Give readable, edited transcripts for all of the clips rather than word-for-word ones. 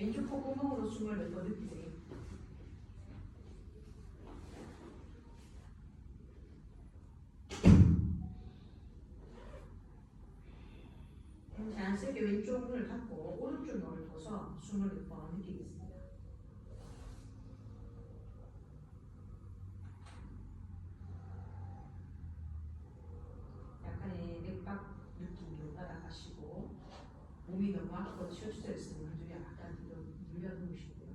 왼쪽 콧구멍으로 숨을 몇 번 느끼세요? 자연스럽게 왼쪽 눈을 닫고 오른쪽 눈을 떠서 숨을 몇 번 느끼겠습니다. 약간의 맥박 느낌 경과다 하시고 몸이 너무 아프고 스트레스는 한두 약간 눌려놓으시고요.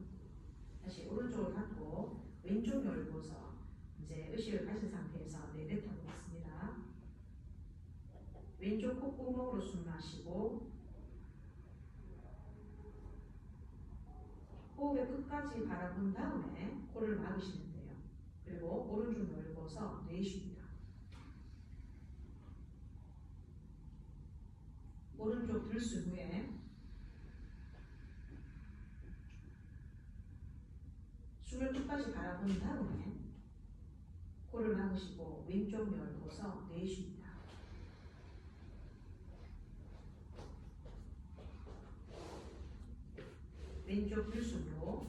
다시 오른쪽을 닫고 왼쪽 눈을 떠서 이제 의식을 가진 상태에서 내뱉어보겠습니다. 왼쪽 콧구멍으로 숨 마시고 호흡의 끝까지 바라본 다음에 코를 막으시면 돼요. 그리고 오른쪽 넓어서 내쉽니다. 오른쪽 들숨 후에 숨을 끝까지 바라본 다음에 코를 막으시고 왼쪽 넓어서 내쉽니다. 왼쪽 들숨으로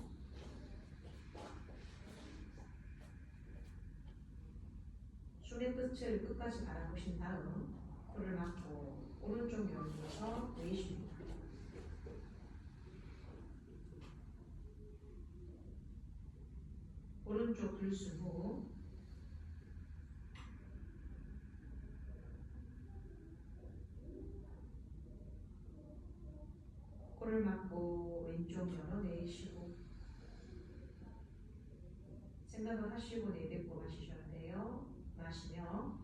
숨의 끝을 끝까지 바라보신 다음 코를 막고 오른쪽 열어서 내쉽니다. 오른쪽 들숨 후 코를 막고 왼쪽 열어 내쉬고 생각을 하시고 내뱉고 마시셔야 돼요. 마시며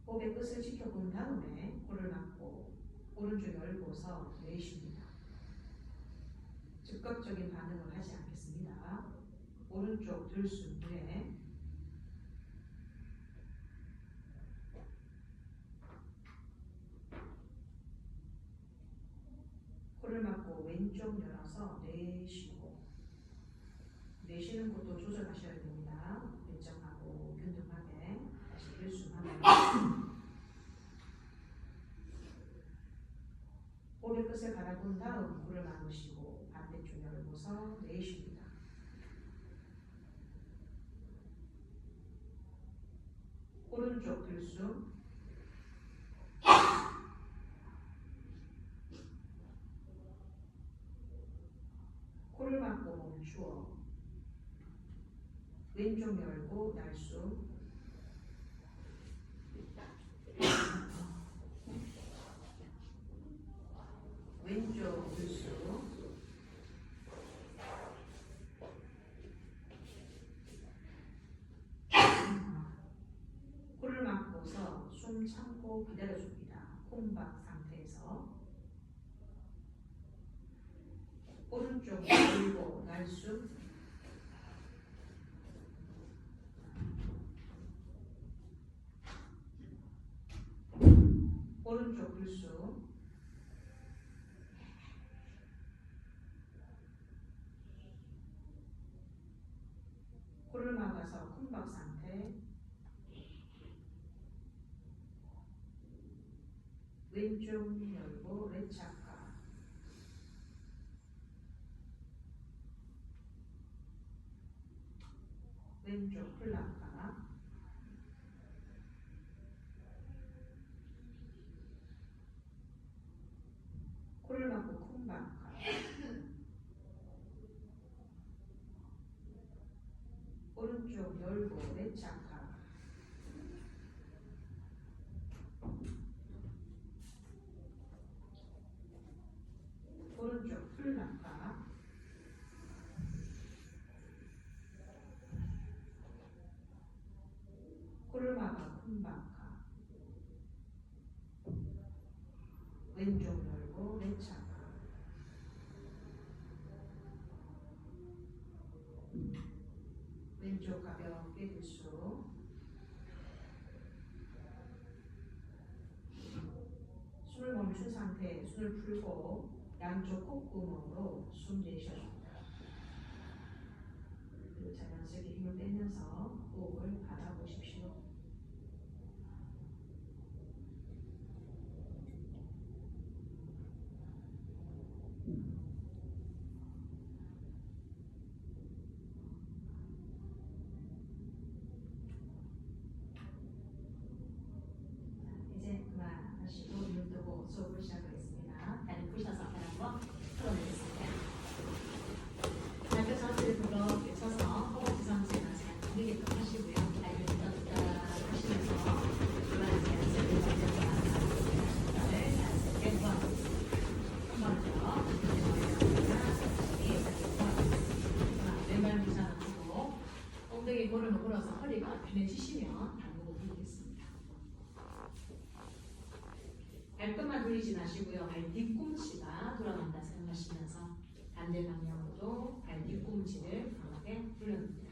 호흡의 끝을 지켜본 다음에 코를 막고 오른쪽 열고서 내쉽니다. 즉각적인 반응을 하지 않겠습니다. 오른쪽 들숨 후에 코를 막고 왼쪽 열어서 내쉬고 내쉬는 곳도 조절하셔야 됩니다. 일정하고 균등하게 다시 들숨하며 호흡의 끝을 바라본 다음 코를 막으시고 반대쪽 열고서 내쉽니다. 오른쪽 들숨 코를 막고 멈추어 왼쪽 열고 날숨 왼쪽 들숨 코를 막고서 숨 참고 기다려줍니다. 콩박 상태에서 오른쪽 열고 날숨 오른쪽 들숨 코를 막아서 콩박 상태 왼쪽 열고 레차카 왼쪽 플라카 코를 막고 콩박카 오른쪽 열고 레차카 오른쪽 플라카 코를 막아 콩박카 왼쪽 열고 레차카 왼쪽 가볍게 들숨 숨을 멈춘 상태에 손을 풀고 양쪽 콧구멍으로 숨 내쉬어줍니다. 그리고 자연스럽게 힘을 빼면서 호흡을 받아보십시오. 하시고 눈 뜨고 수업을 시작하겠습니다. 다리 푸셔서 한번 풀어내겠습니다. 발끝 상태를 부드럽게 쳐서 허벅지 상체가 잘 들리게끔 하시고요. 다리를 떴다 하시면서 이번에 연습을 먼저 왼발 미사하고 엉덩이 고름을 걸어서 허리가 편해지시면 발목을 돌리겠습니다. 발끝만 돌리지 마시고요. 발 뒤꿈치가 돌아간다 생각하시면서 반대 방향으로도 발 뒤꿈치를 강하게 돌려줍니다.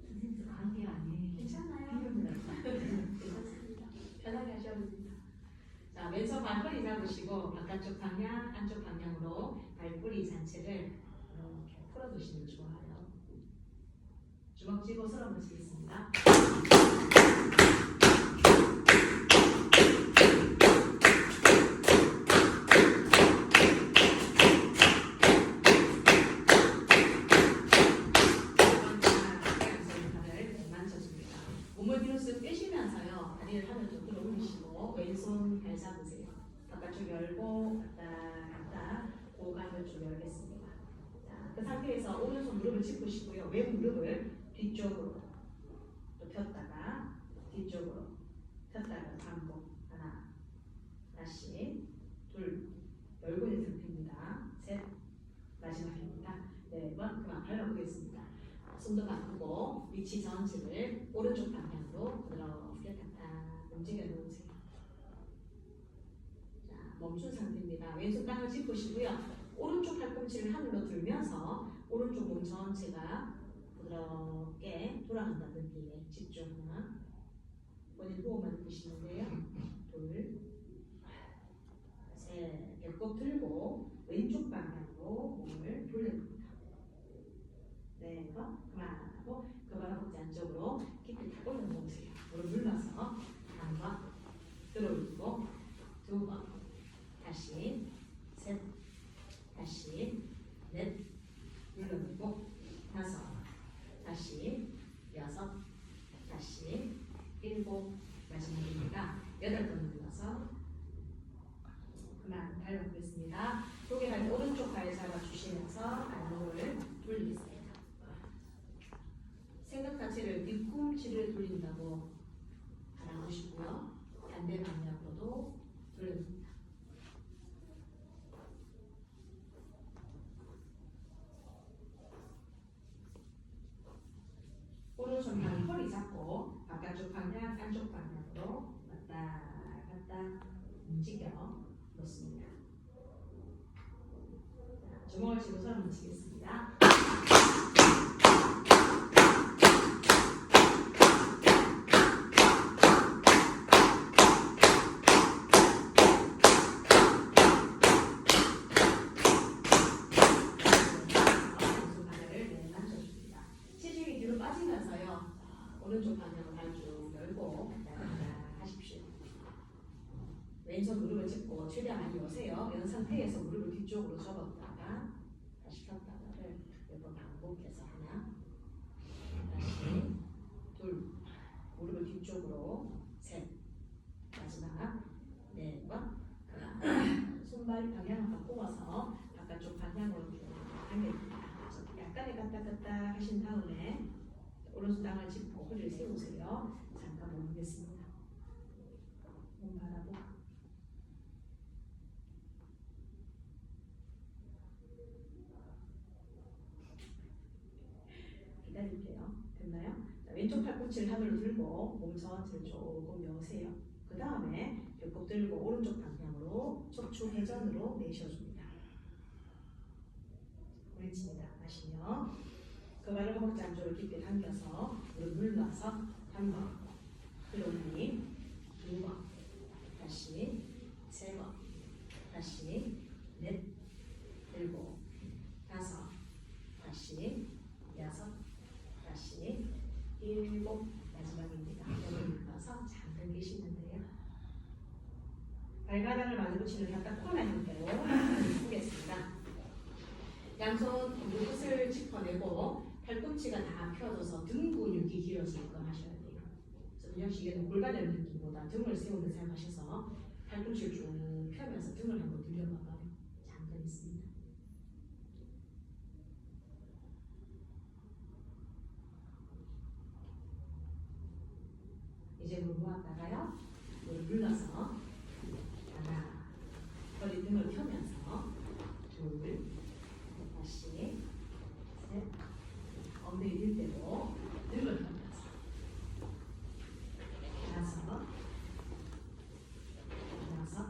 선생님 강하게 아니에요. 괜찮아요? 괜찮습니다. 편하게 하셔도 됩니다. 자, 왼손 발 허리 잡으시고 바깥쪽 방향, 안쪽 방향으로 발뿌리 자체를 이렇게 풀어주시면 좋아요. 주먹 쥐고 쓸어 보시겠습니다. 몸을 뒤로 쓱 빼시면서요. 다리를 하늘 좀 들어 올리시고 왼손 발 잡으세요. 바깥쪽 열고 갔다 고관을 좀 열겠습니다. 자, 그 상태에서 오른손 무릎을 짚으시고요. 왼 무릎을 뒤쪽으로 또 폈다가 뒤쪽으로 폈다가 반복 하나 다시 둘 열고 있는 상태입니다. 셋 마지막입니다. 네 번 그만 밟아보겠습니다. 손도 바꾸고 위치 전체를 오른쪽 방향으로 부드럽게 탁탁 움직여 놓으세요. 자, 멈춘 상태입니다. 왼손 땅을 짚으시고요. 오른쪽 팔꿈치를 하늘로 들면서 오른쪽 몸 전체가 부드럽게 돌아간다는 느낌에 집중하나 본인 호흡만 보시는데요. 둘, 셋, 배꼽 들고 왼쪽 방향으로 몸을 돌려줍니다. 네, 그만하고 그발 허벅지 안쪽으로 깊이 탁 올려놓으세요. 무릎 눌러서 한 번 들어올리고 두 번 다시 셋 다시 넷 눌러놓고 다섯 다시 여섯 다시 일곱 마지막입니다. 여덟 번 눌러서 그만 밟아보겠습니다. 고개를 오른쪽 발 잡아주시면서 발목을 돌리겠습니다. 생각 자체를 뒤꿈치를 돌린다고 알아보시고요. 반대 방향으로도 돌려줍니다. 오른손 발 허리 잡고 바깥쪽 방향, 안쪽 방향으로 왔다 갔다 움직여 놓습니다. 자, 주먹을 쥐고 손을 붙이겠습니다. 오른쪽 방향으로 발 쭉 열고 하십시오. 왼손 무릎을 짚고 최대한 많이 여세요. 이런 상태에서 무릎을 뒤쪽으로 접었다가 다시 폈다가를 몇 번 반복해서 하나 다시 둘 무릎을 뒤쪽으로 셋 마지막 네 번 손발 방향을 바꾸어서 바깥쪽 방향으로 당겨줍니다. 약간의 갔다 갔다 하신 다음에 오른손 땅을 짚고 허리를 세우세요. 잠깐 멈추겠습니다. 몸 바라보고 기다릴게요. 됐나요? 자, 왼쪽 팔꿈치를 하늘로 들고 몸 전체를 조금 여세요. 그 다음에 배꼽 들고 오른쪽 방향으로 척추 회전으로 내쉬어줍니다. 오래칩니다. 마시며 그 발을 허벅지 안쪽으로 깊게 당겨서 무릎 눌러서 한 번, 들어올리, 두 번, 다시 세 번, 다시 넷, 일곱, 다섯, 다시 여섯, 다시 일곱 마지막입니다. 여기 눌러서 잠깐 계시는데요. 발바닥을 마주 붙이는 약간 코너 형태로 보겠습니다. 양손 무릎을 짚어내고 팔꿈치가 다 펴져서 등 근육이 길어지게끔 하셔야 돼요. 그래서 분양시계는 골반을 느낌보다 등을 세우는 생각하셔서 팔꿈치를 쭉 펴면서 등을 한번 늘려봐봐요. 잠깐 있습니다. 이제 물 모았다가요. 물을 눌러서 하나, 허리 등을 펴면서 둘, 다시 셋, 엉덩이 들 때도 등을 펴면서 다섯, 여섯,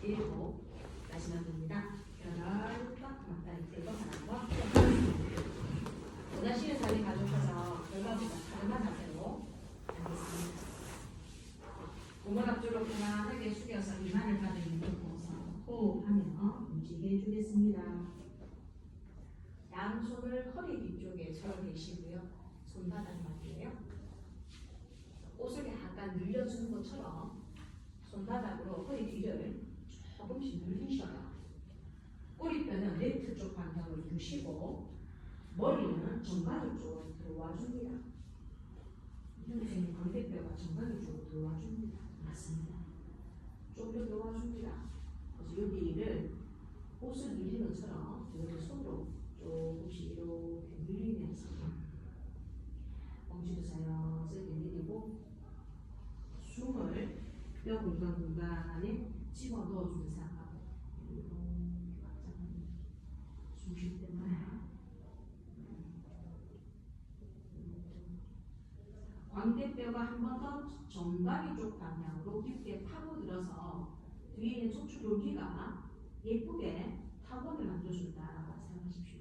일곱, 마지막입니다. 여덟, 막다리 들고 하나와 원하시는 자리 가져가서 결과보다 가능한 자세로 앉겠습니다. 몸을 앞쪽으로 편안하게 숙여서 이마를 바닥에 놓고서 호흡하며 움직여 주겠습니다. 양손을 허리 뒤쪽에 절어 계시고요. 손바닥 맞게요. 옷을 약간 늘려주는 것처럼 손바닥으로 허리 뒤를 조금씩 늘리셔요. 꼬리뼈는 네트 쪽 방향으로 두시고 머리는 정가리 쪽으로 들어와 줍니다. 선생님 광대뼈가 정가리 쪽으로 들어와 줍니다. 맞습니다. 좀 더 들어와 줍니다. 그래서 여기를 옷을 늘리는 것처럼 이렇게 손으로 조금씩 이렇게 늘리면서 엉치도 자연스럽게 내리고 숨을 뼈 공간에 집어넣어주는 생각하고 이렇게 확장합니다. 숨 쉴 때마다 광대뼈가 한 번 더 정가리 쪽 방향으로 깊게 파고들어서 뒤에 있는 척추 여기가 예쁘게 타원을 만들어준다라고 생각하십시오.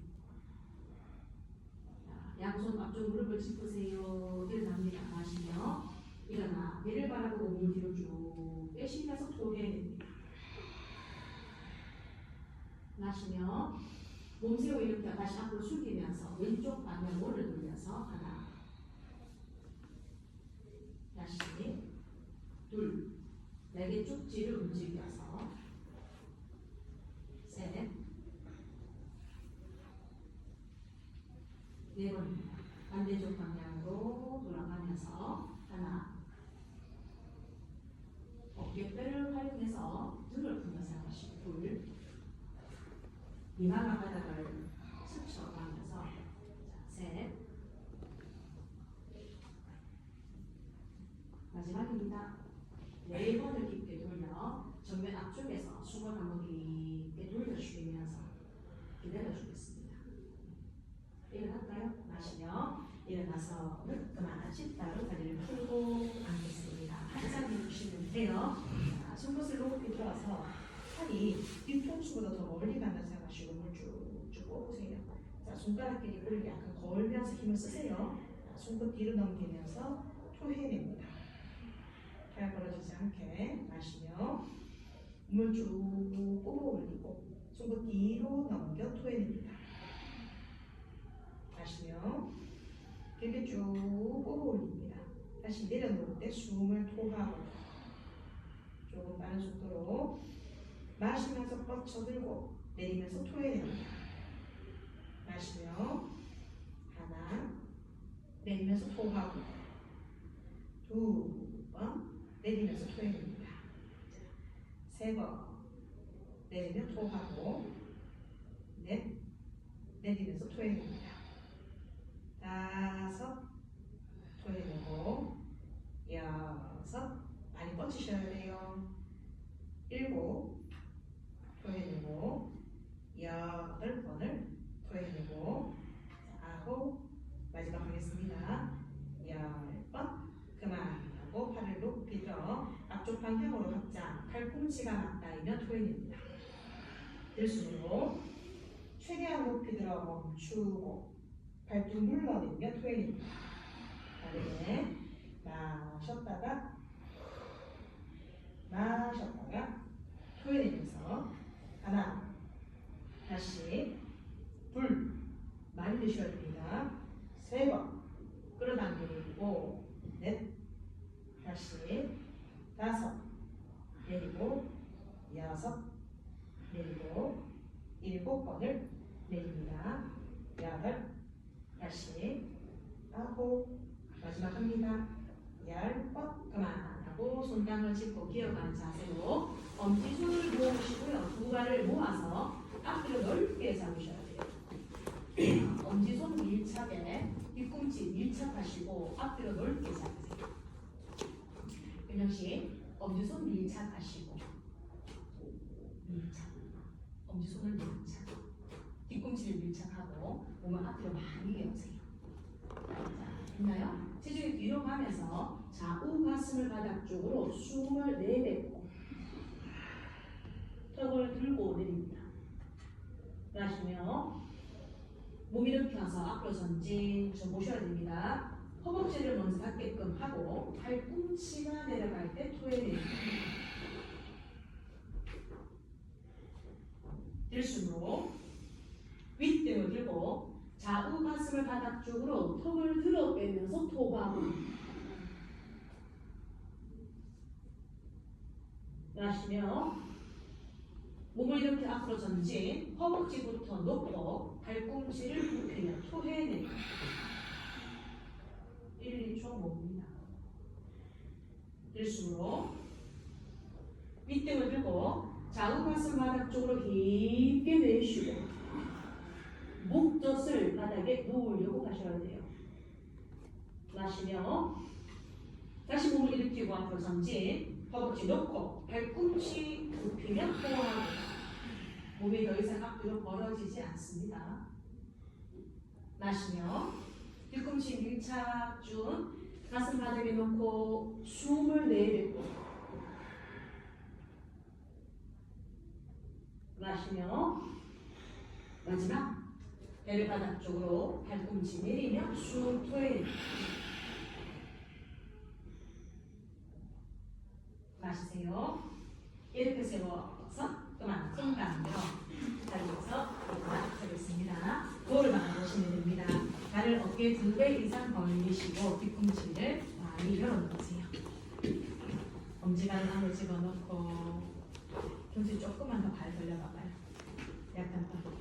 자, 양손 앞쪽 무릎을 짚으세요. 일어납니다. 마시며 일어나 배를 바라보고 몸을 뒤로 쭉 빼시면서 토해냅니다. 마시며 몸세워 일으켜 다시 앞으로 숙이면서 왼쪽 방향으로 돌려서 하나 다시 둘, 날개 쪽지를 움직여서 셋, 네 번입니다. 반대쪽 방향으로 돌아가면서 하나, 어깨뼈를 활용해서 등을 풀면서 하시고 둘, 이마가 바닥을 스쳐가면서 셋, 마지막입니다. 네 번을 깊게 돌려 정면 앞쪽에서 숨을 한번 깊게 돌려주면서 기다려주겠습니다. 일어날까요? 마시며 일어나서 그만 식다로 다리를 풀고 앉겠습니다. 한참 해주시면 돼요. 자, 손끝을 높이 들어서 팔이 뒤통수보다 더 멀리 간다는 생각하시고 몸을 쭉쭉 뻗으세요. 자, 손가락끼리 꼬리를 약간 걸면서 힘을 쓰세요. 자, 손끝 뒤로 넘기면서 토해냅니다. 팔 벌어지지 않게 마시며 몸을 쭉 뽑아 올리고 손끝 뒤로 넘겨 토해냅니다. 마시며 길게 쭉 뽑아 올립니다. 다시 내려놓을 때 숨을 토하고 조금 빠른 속도로 마시면서 뻗쳐들고 내리면서 토해냅니다. 마시며 하나 내리면서 토하고 두 번 내리면서 토해냅니다. 세 번 내리며 토하고 넷 내리면서 토해냅니다. 다섯 토해내고 여섯 많이 뻗치셔야 돼요. 일곱 토해내고 여덟 번을 토해내고 아홉 마지막 하겠습니다. 열 번 그만하고 팔을 높이 들어 앞쪽 방향으로 확장 팔꿈치가 맞닿으며 토해냅니다. 들숨으로 최대한 높이 들어 멈추고 발등 눌러내며 토해냅니다. 다르게 마셨다가 토해내면서 하나 다시 둘 많이 드셔야 됩니다. 세 번 끌어당기고 넷 다시 다섯 내리고 여섯 내리고 일곱 번을 내립니다. 여덟 다시 아홉 마지막 합니다. 10번 그만하고 손땅을 짚고 기어가는 자세로 엄지손을 모으시고요. 두 발을 모아서 앞뒤로 넓게 잡으셔야 돼요. 엄지손 밀착에 뒤꿈치 밀착하시고 앞뒤로 넓게 잡으세요. 윤영씨 엄지손 밀착하시고 밀착 엄지손을 밀착 뒤꿈치를 밀착하고 몸을 앞뒤로 많이 내오세요. 자, 됐나요? 체중이 뒤로 가면서 좌우 가슴을 바닥 쪽으로 숨을 내뱉고 턱을 들고 내립니다. 마시며 몸 일으켜서 앞으로 전진 좀 보셔야 됩니다. 허벅지를 먼저 닿게끔 하고 팔꿈치가 내려갈 때 토해냅니다. 들숨으로 윗등을 들고 좌우 가슴을 바닥 쪽으로 턱을 들어 빼면서 토하고 마시며 몸을 이렇게 앞으로 전진 허벅지부터 놓고 팔꿈치를 굽히며 토해냅니다. 1, 2초 봅니다. 들숨으로 윗등을 들고 좌우 가슴 바닥 쪽으로 깊게 내쉬고 목젖을 바닥에 놓으려고 하셔야 돼요. 마시며 다시 몸을 일으키고 앞으로 전진 허벅지 놓고 팔꿈치 굽히며 호흡하고 몸이 더 이상 앞뒤로 벌어지지 않습니다. 마시며 뒤꿈치 밀착 준 가슴 바닥에 놓고 숨을 내뱉고 마시며 마지막 배를 바닥 쪽으로 팔꿈치 내리며 숨 토해냅니다. 마시세요. 이렇게 세워서 그만 손가락으로 다리에서 하겠습니다. 거울을 바라보시면 됩니다. 발을 어깨 2배 이상 벌리시고 뒤꿈치를 많이 열어놓으세요. 엄지발을 안으로 집어넣고 경치 조금만 더 발 벌려봐봐요. 약간 더.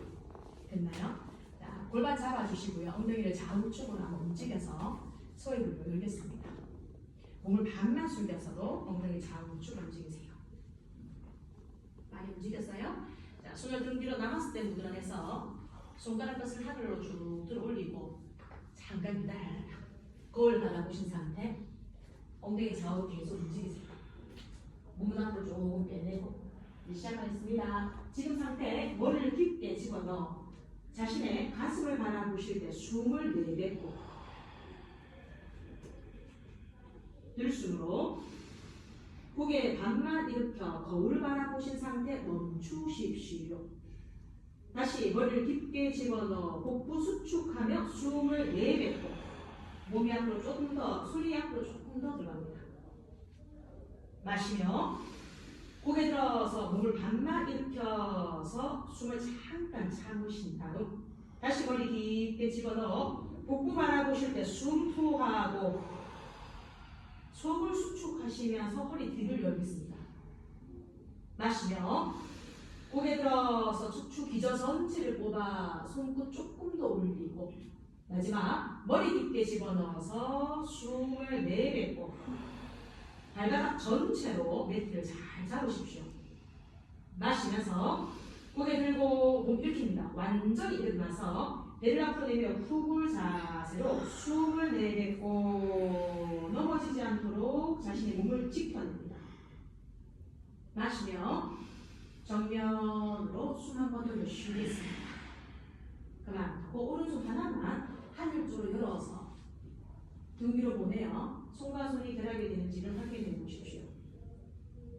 됐나요? 자, 골반 잡아주시고요. 엉덩이를 좌우측으로 한번 움직여서 소입을 열겠습니다. 몸을 반만 숙여서도 엉덩이 좌우측 움직이세요. 많이 움직였어요? 자, 손을 등 뒤로 남았을 때 무드러내서 손가락 끝을 하늘로 쭉 들어 올리고 잠깐 기다려라. 거울 받아보신 상태 엉덩이 좌우 계속 움직이세요. 몸 앞으로 조금 빼내고 시작하겠습니다. 지금 상태 머리를 깊게 집어넣어 자신의 가슴을 바라보실 때 숨을 내뱉고 들숨으로 고개 반만 일으켜 거울을 바라보신 상태 멈추십시오. 다시 머리를 깊게 집어넣어 복부 수축하며 숨을 내뱉고 몸이 앞으로 조금 더, 손이 앞으로 조금 더 들어갑니다. 마시며 고개 들어서 몸을 반만 일으켜서 숨을 잠깐 참으신 다음 다시 머리 깊게 집어넣어 복부 바라보실 때 숨 토하고 속을 수축하시면서 허리 뒤를 열겠습니다. 마시며 고개 들어서 척추 기저 전체를 뽑아 손끝 조금 더 올리고 마지막 머리 깊게 집어넣어서 숨을 내뱉고 발바닥 전체로 매트를 잘 잡으십시오. 마시면서 고개 들고 몸 일으킵니다. 완전히 일어나서 배를 앞으로 내밀어 푸굴 자세로 숨을 내뱉고 넘어지지 않도록 자신의 몸을 지켜냅니다. 마시며 정면으로 숨 한 번 더 쉬겠습니다. 그만 그 오른손 하나만 하늘 쪽으로 열어서 등 위로 보내어 손과 손이 결합이 되는지를 확인해 보십시오.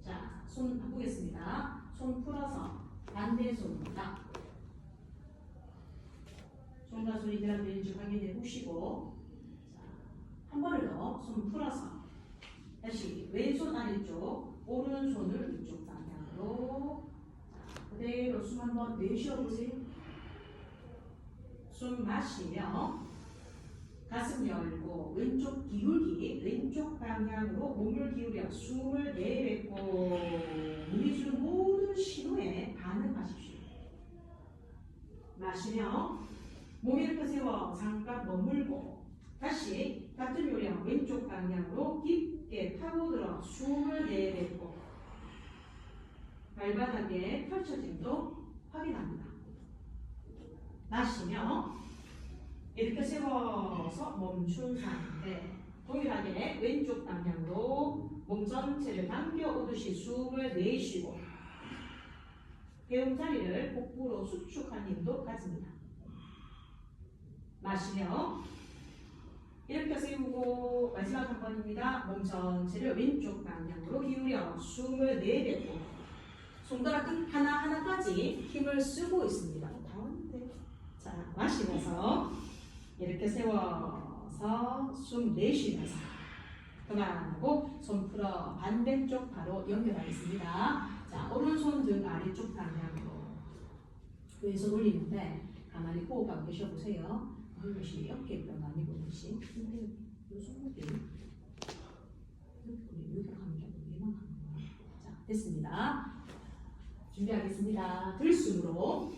자, 손 바꾸겠습니다. 손 풀어서 반대 손 딱. 손과 손이 결합되는지 확인해 보시고 자, 한 번을 더 손 풀어서 다시 왼손 아래쪽 오른손을 이쪽 방향으로 자, 그대로 숨 한번 내쉬어보세요. 숨 마시며 가슴 열고 왼쪽 기울기 왼쪽 방향으로 몸을 기울여 숨을 내뱉고 몸이 주는 모든 신호에 반응하십시오. 마시며 몸 이렇게 세워 잠깐 머물고 다시 같은 요령 왼쪽 방향으로 깊게 파고들어 숨을 내뱉고 발바닥에 펼쳐짐도 확인합니다. 마시며 이렇게 세워서 멈춘 상태. 동일하게 왼쪽 방향으로 몸 전체를 당겨 오듯이 숨을 내쉬고 배움 자리를 복부로 수축한 힘도 가집니다. 마시며 이렇게 세우고 마지막 한 번입니다. 몸 전체를 왼쪽 방향으로 기울여 숨을 내뱉고 손가락 끝 하나하나까지 힘을 쓰고 있습니다. 다운데. 자, 마시면서 이렇게 세워서 숨 내쉬면서 그만하고 손 풀어 반대쪽 바로 연결하겠습니다. 자, 오른손 등 아래쪽 방향으로 왼손 올리는데 가만히 호흡하고 계셔보세요. 이것이 어깨뼈 많이 보듯이 근데 이 손목이 여기가 가는 게 아니고 얘만 가는 거야. 자, 됐습니다. 준비하겠습니다. 들숨으로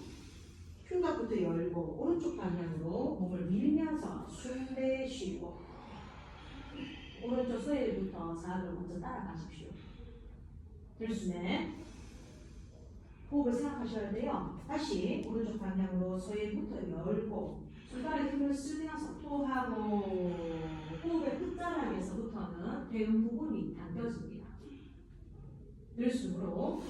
흉곽부터 열고 오른쪽 방향으로 몸을 밀면서 숨 내쉬고 오른쪽 쇠부터 좌우로 먼저 따라가십시오. 들숨에 호흡을 생각하셔야 돼요. 다시 오른쪽 방향으로 쇠부터 열고 손가락에 힘을 쓰면서 토하고 호흡의 끝자락에서부터는 배움 부분이 당겨집니다. 들숨으로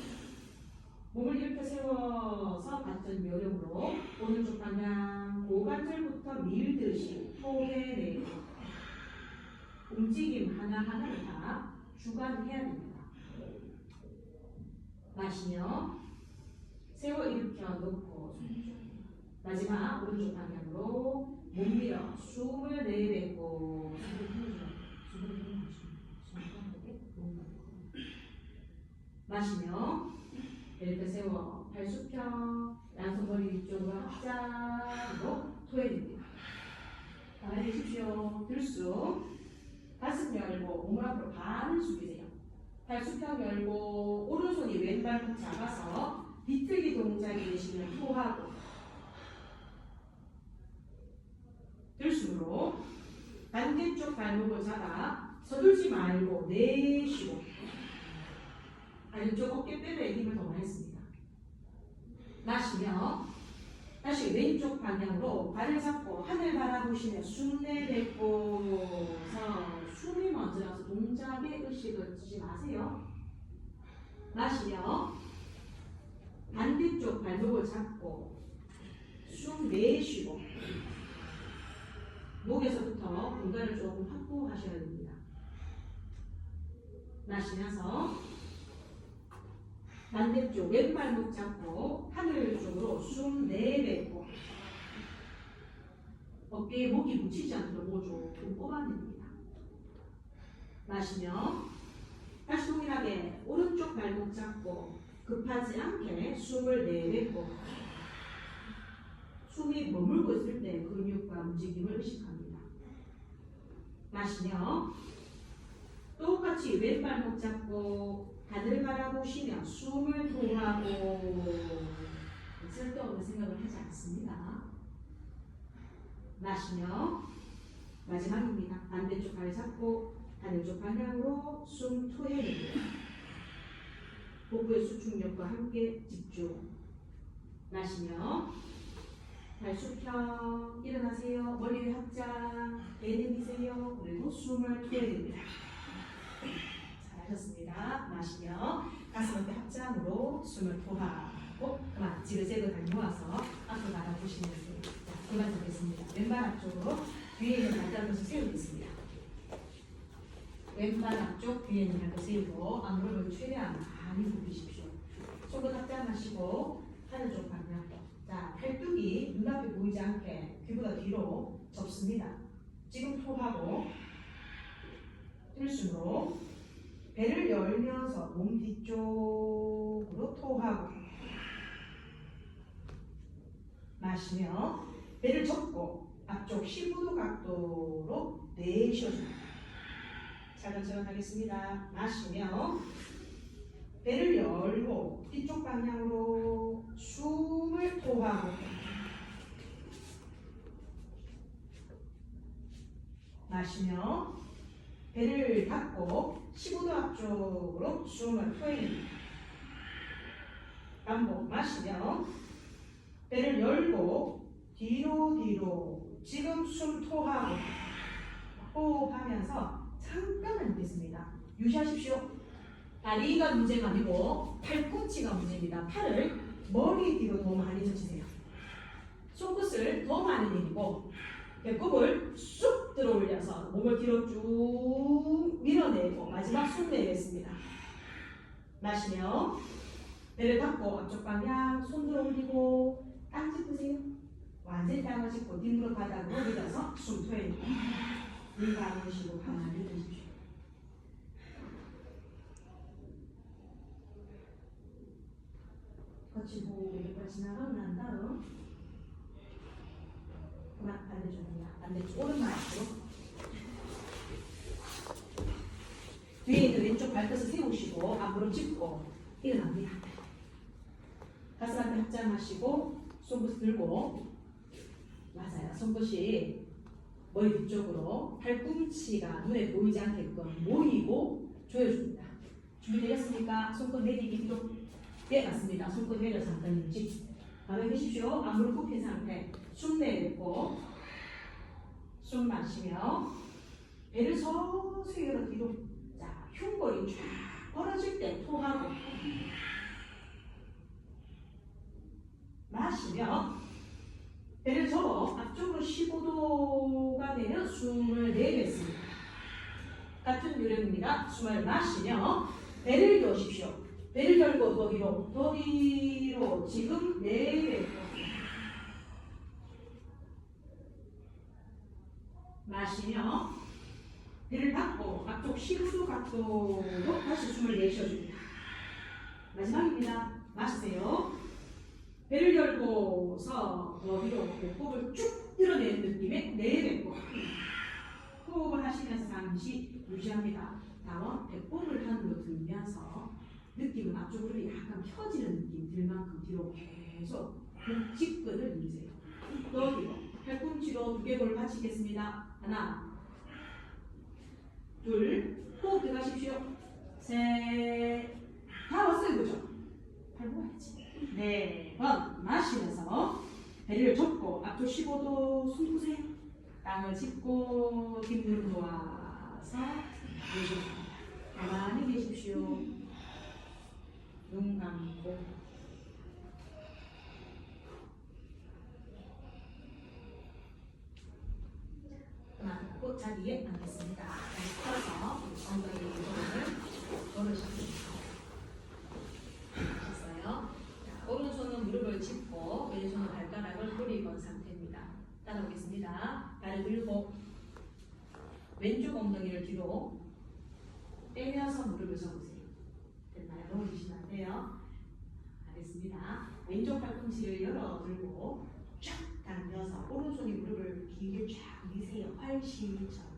몸을 이렇게 세워서 같은 요령으로 오른쪽 방향 고관절부터 밀듯이 토해내고 움직임 하나하나를 다 주관해야 됩니다. 마시며 세워 일으켜 놓고 마지막 오른쪽 방향으로 몸 밀어 숨을 내뱉고 마시며 이렇게 세워 발 수평 양손 머리 위쪽으로 합장으로 토해냅니다. 가만히 계십시오. 들숨 가슴 열고 몸을 앞으로 반을 숙이세요. 발 수평 열고 오른손이 왼발목 잡아서 비틀기 동작이 되시면 토하고 들숨으로 반대쪽 발목을 잡아 서둘지 말고 내쉬고 왼쪽 어깨뼈에 힘을 더 많이 씁니다. 마시며 다시 왼쪽 방향으로 발을 잡고 하늘 바라보시며 숨 내뱉고서 숨이 먼저 나서 동작에 의식을 주지 마세요. 마시며 반대쪽 발목을 잡고 숨 내쉬고 목에서부터 공간을 조금 확보하셔야 됩니다. 마시면서 반대쪽 왼발목 잡고 하늘 쪽으로 숨 내뱉고 어깨에 목이 묻히지 않도록 목 조금 뽑아냅니다. 마시며 다시 동일하게 오른쪽 발목 잡고 급하지 않게 숨을 내뱉고 숨이 머물고 있을 때 근육과 움직임을 의식합니다. 마시며 똑같이 왼발목 잡고 하늘 바라보시며 숨을 토하고 쓸데없는 생각을 하지 않습니다. 마시며 마지막입니다. 반대쪽 발 잡고 반대쪽 방향으로 숨 토해내고 복부의 수축력과 함께 집중. 마시며 발 수평 일어나세요. 머리 위 확장 내내미세요. 그리고 숨을 토해냅니다. 잘하셨습니다. 마시며 가슴 어깨 합장으로 숨을 토하고 그만 지그재그 다녀와서 앞으로 바라보시면서 그만 잡겠습니다. 왼발 앞쪽으로 뒤에 있는 발달부터 세우겠습니다. 왼발 앞쪽 뒤에 있는 발도 세우고 안무릎을 최대한 많이 굽히십시오. 속을 합장하시고 하늘 쪽 방향. 자, 팔뚝이 눈앞에 보이지 않게 귀보다 뒤로 접습니다. 지금 토하고 들숨으로 배를 열면서 몸 뒤쪽으로 토하고 마시며 배를 접고 앞쪽 15도 각도로 내쉬어줍니다. 차근차근 하겠습니다. 마시며 배를 열고 뒤쪽 방향으로 숨을 토하고 마시며 배를 닫고 15도 앞쪽으로 숨을 토해냅니다. 반복 마시며 배를 열고 뒤로 지금 숨 토하고 호흡하면서 잠깐만 있겠습니다. 유지하십시오. 다리가 문제가 아니고 팔꿈치가 문제입니다. 팔을 머리 뒤로 더 많이 젖히세요. 손끝을 더 많이 내리고 배꼽을 쑥 들어 올려서 몸을 뒤로 쭉 밀어내고 마지막 숨 내겠습니다. 마시며 배를 닫고 앞쪽 방향 손 들어 올리고 땅 짚으세요. 완전히 땅을 짚고 뒷무릎 바닥으로 밀어서 숨 토해내고 물 감으시고 가만히 드십시오. 거친 호흡을 지나가고 난 다음 그만 반대쪽입니다. 반대쪽 오른발 앞으로 뒤에 있는 왼쪽 발끝을 세우시고 앞으로 짚고 일어납니다. 가슴 앞에 합장하시고 손끝 들고 맞아요. 손끝이 머리 뒤쪽으로 팔꿈치가 눈에 보이지 않게끔 모이고 조여줍니다. 준비되셨습니까? 손끝 내리기 뒤로 네 맞습니다. 손끝 내려 잠깐 유지. 가만히 계십시오. 앞무릎 굽힌 상태. 숨 내뱉고 숨 마시며 배를 서서히 열어 뒤로. 자, 흉골이 쫙 벌어질 때 토하고 마시며 배를 접어 앞쪽으로 15도가 되면 숨을 내뱉습니다. 같은 요령입니다. 숨을 마시며 배를 여십시오. 배를 열고 더 뒤로 지금 내뱉고 마시며 배를 닫고 앞쪽 15도 각도로 다시 숨을 내쉬어줍니다. 마지막입니다. 마시세요. 배를 열고서 더 뒤로 배꼽을 쭉 밀어내는 느낌에 내뱉고 호흡을 하시면서 잠시 유지합니다. 다음 배꼽을 한으로 들면서 느낌은 앞쪽으로 약간 펴지는 느낌 들 만큼 뒤로 계속 목직근을 누르세요. 더 뒤로 팔꿈치로 두개골을 받치겠습니다. 하나 둘 호흡 들어가십시오. 셋 다 왔어요. 그죠? 팔 모아야지. 네 번 마시면서 배를 접고 앞쪽 15도 숨 보세요. 땅을 짚고 뒷무릎 놓아서 내쉽니다. 가만히 계십시오. 눈 감고 그만 자리에 앉겠습니다. 펴서 엉덩이 무릎을 걸으십니다. 됐어요? 오른손은 무릎을 짚고 왼손은 발가락을 돌리건 상태입니다. 따라오겠습니다. 발을 들고 왼쪽 엉덩이를 뒤로 빼면서 무릎을 접으세요. 됐나요? 넘어지시면 안 돼요. 알겠습니다. 왼쪽 팔꿈치를 열어 들고 쫙 당겨서 오른손이 무릎을 길게 쫙 미세요. 활시처럼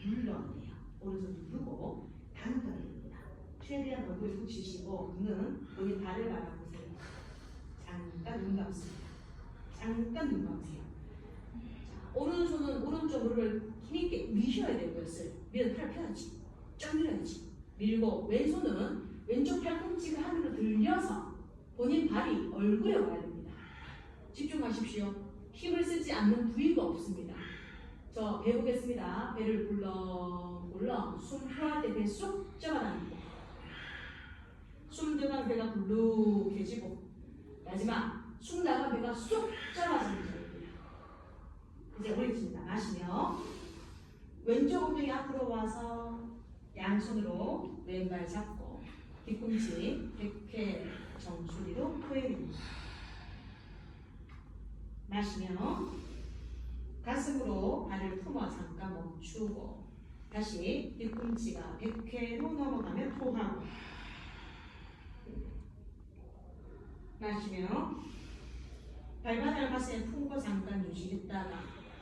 눌러내요. 오른손 누르고 당겨냅니다. 최대한 얼굴 붙이시고 눈은 본인 발을 바라보세요. 잠깐 눈 감습니다. 잠깐 눈 감으세요. 자, 오른손은 오른쪽 무릎을 힘있게 미셔야 되고 있어요. 밀어 팔 펴야지. 쫙 밀어야지. 밀고 왼손은 왼쪽 팔꿈치를 하늘로 들려서 본인 발이 얼굴에 와야 됩니다. 집중하십시오. 힘을 쓰지 않는 부위가 없습니다. 저 배 보겠습니다. 배를 굴렁굴렁 숨 풀어할 때 배 쏙 잡아당기고 숨 들어간 배가 불룩해지고 마지막 숨 나간 배가 쏙 잡아지는 자리입니다. 이제 올리겠습니다. 마시며 왼쪽 엉덩이 앞으로 와서 양손으로 왼발 잡고 뒤꿈치 100회 정수리로 토해냅니다. 마시며 가슴으로 발을 품어 잠깐 멈추고 다시 뒤꿈치가 100회로 넘어가면 토하고 마시며 발바닥을 가슴에 품고 잠깐 유지했다가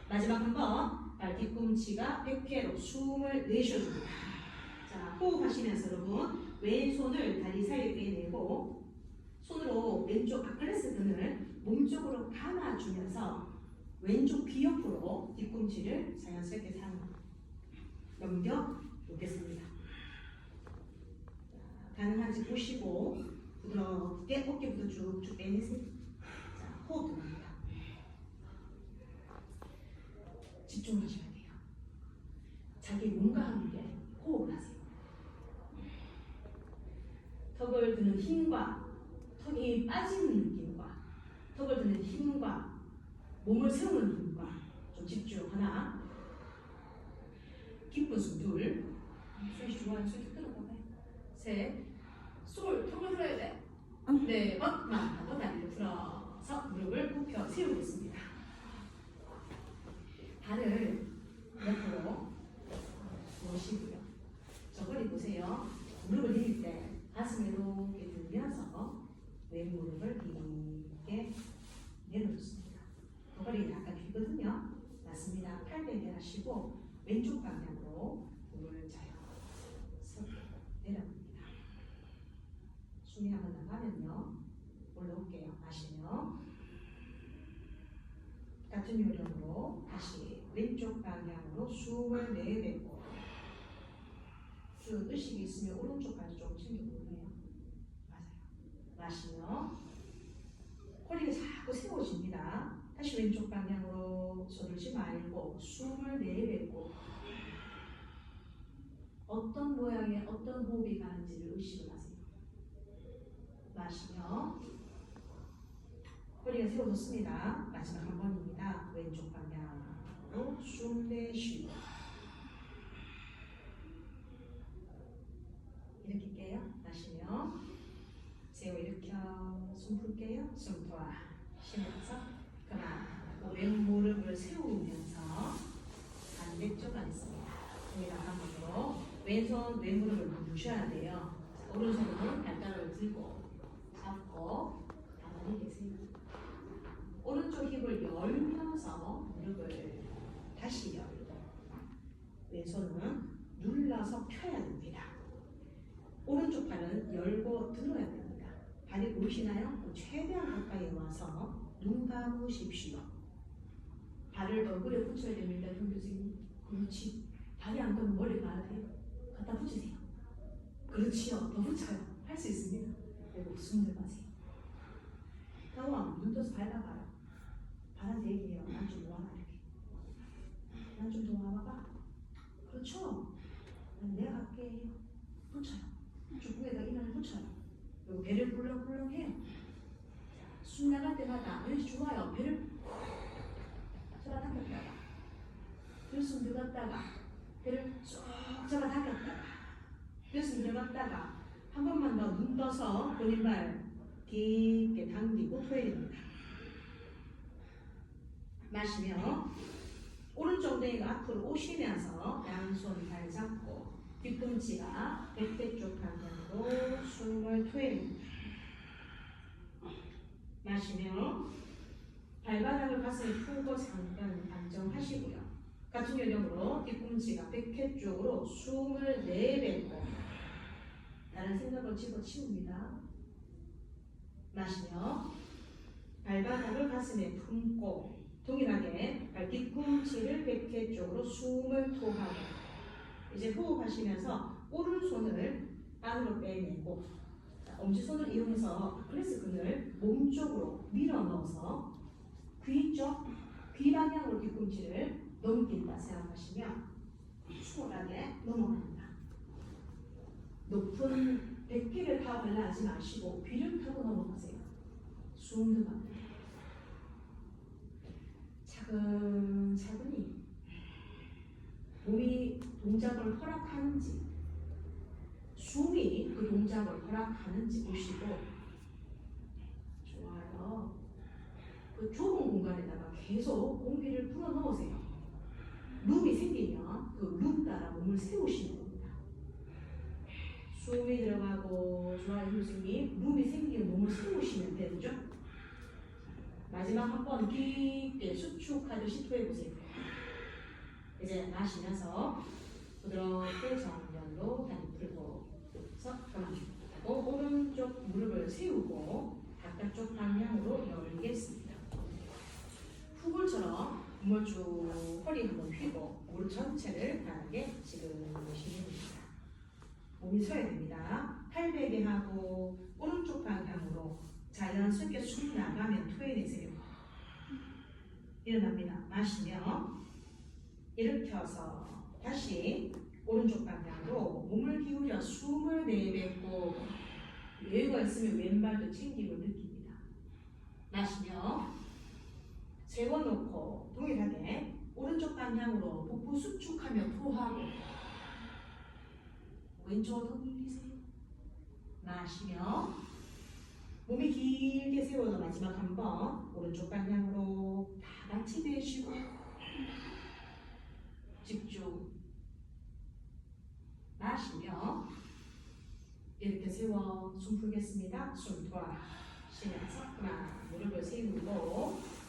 마지막 한번 발 뒤꿈치가 100회로 숨을 내쉬어줍니다. 자, 호흡하시면서 여러분 왼손을 다리 사이에 빼내고 손으로 왼쪽 아킬레스 근을 몸쪽으로 감아주면서 왼쪽 귀 옆으로 뒤꿈치를 자연스럽게 넘겨 놓겠습니다. 가능한지 보시고 부드럽게 어깨부터 쭉쭉 빼내세요. 자, 호흡 들어갑니다. 집중하셔야 돼요. 자기 몸과 함께 호흡을 하세요. 턱을 드는 힘과 턱이 빠지는 느낌과 턱을 드는 힘과 몸을 세우는 힘과 좀 집중. 하나, 깊은 숨. 둘, 숨이 좋아요. 숨 끌어봐봐요. 셋, 턱을 풀어야 돼. 네, 하고 다리를 풀어서 무릎을 굽혀 세우겠습니다. 발을 옆으로 놓으시고요. 저거리 보세요. 무릎을 내릴 때 가슴에 이렇게 들면서 왼무릎을 깊게 내려놓습니다. 저거리 약간 길거든요. 맞습니다. 팔 대기하시고 왼쪽 방향으로 몸을 자연스럽게 내려봅니다. 숨이 한번 나가면요. 올라올게요. 마시며 같은 요령으로 다시 왼쪽 방향으로 숨을 내뱉고 쭉 의식이 있으면 오른쪽 발도 조금 챙겨보네요. 맞아요. 마시며 허리가 자꾸 세워집니다. 다시 왼쪽 방향으로 서둘지 말고 숨을 내뱉고 어떤 모양의 어떤 호흡이 가는지를 의식을 하세요. 마시며 허리가 세워졌습니다. 마지막 한 번입니다. 왼쪽 방향으로 숨 내쉬고 일으킬게요. 마시며 세워 일으켜 숨 풀게요. 숨 돌아 쉬면서 그만 왼무릎을 세우면서 반대쪽 앉습니다. 여기다 한 번으로 왼손 왼무릎을 누셔야 돼요. 자, 오른손으로 발가락을 들고 잡고 가만히 계세요. 오른쪽 힙을 열면서 무릎을 다시 열고 왼손은 눌러서 펴야 됩니다. 오른쪽 발은 열고 들어야 됩니다. 발이 보이시나요? 최대한 가까이 와서 눈 감으십시오. 발을 얼굴에 붙여야 됩니다. 교수님. 그렇지. 발이 안 가면 머리 가야 돼요. 갖다 붙이세요. 그렇지요. 더 붙여요. 할 수 있습니다. 그리고 숨 들어가세요. 다음 눈 떠서 밟아봐요. 발한테 얘기해요. 난 좀 와봐 이렇게. 난 좀 더 와봐봐. 그렇죠. 내가 갈게. 붙여요. 주부에다 이마를 붙여요. 그리고 배를 꿀렁꿀렁 해요. 숨 나갈 때마다 왠지 좋아요. 배를 잡아당겼다가 들숨 들어갔다가 배를 쭉 잡아당겼다가 들숨 들어갔다가 한 번만 더 눈 떠서 본인 발 깊게 당기고 토해야 됩니다. 마시며 오른쪽 엉덩이가 앞으로 오시면서 양손 발 잡고 뒤꿈치가 백대 쪽 방향으로 숨을 토해냅니다. 마시며 발바닥을 가슴에 풀고 잠깐 안정하시고요. 같은 요령으로 뒤꿈치가 백회 쪽으로 숨을 내뱉고 다른 생각을 집어치웁니다. 마시며 발바닥을 가슴에 품고 동일하게 발 뒤꿈치를 백회 쪽으로 숨을 토하고 이제 호흡하시면서 오른손을 안으로 빼내고 엄지손을 이용해서 아킬레스건을 몸쪽으로 밀어 넣어서 귀 쪽, 귀 방향으로 뒤꿈치를 넘긴다 생각하시면 수월하게 넘어갑니다. 높은 백기를 타고 가려하지 마시고 귀를 타고 넘어가세요. 숨 들어갑니다. 차근차근히 몸이 동작을 허락하는지 숨이 그 동작을 허락하는지 보시고 좋아요. 그 좁은 공간에다가 계속 공기를 불어넣으세요. 룸이 생기면 그 룸 따라 몸을 세우시는 겁니다. 숨이 들어가고 좋아요 교수님. 룸이 생기면 몸을 세우시면 되죠. 마지막 한 번 깊게 수축하듯이 토해보세요. 이제 마시면서 부드럽게 정면으로 다리 풀고 그만하고 오른쪽 무릎을 세우고 바깥쪽 방향으로 열겠습니다. 푸글처럼 몸을 쭉 허리 한번 펴고 무릎 전체를 바닥에 지금 보시면 됩니다. 몸이 서야 됩니다. 팔 베개 하고 오른쪽 방향으로 자연스럽게 숨 나가면 토해내세요. 일어납니다. 마시며 일으켜서 다시 오른쪽 방향으로 몸을 기울여 숨을 내뱉고 여유가 있으면 왼발도 챙기고 느낍니다. 마시며 세워놓고 동일하게 오른쪽 방향으로 복부 수축하며 토하고 왼쪽으로 돌리세요. 마시며 몸이 길게 세워서 마지막 한번 오른쪽 방향으로 다 같이 내쉬고 집중. 마시며 이렇게 세워 숨 풀겠습니다. 숨 돌아 쉬면서 하나 무릎을 세우고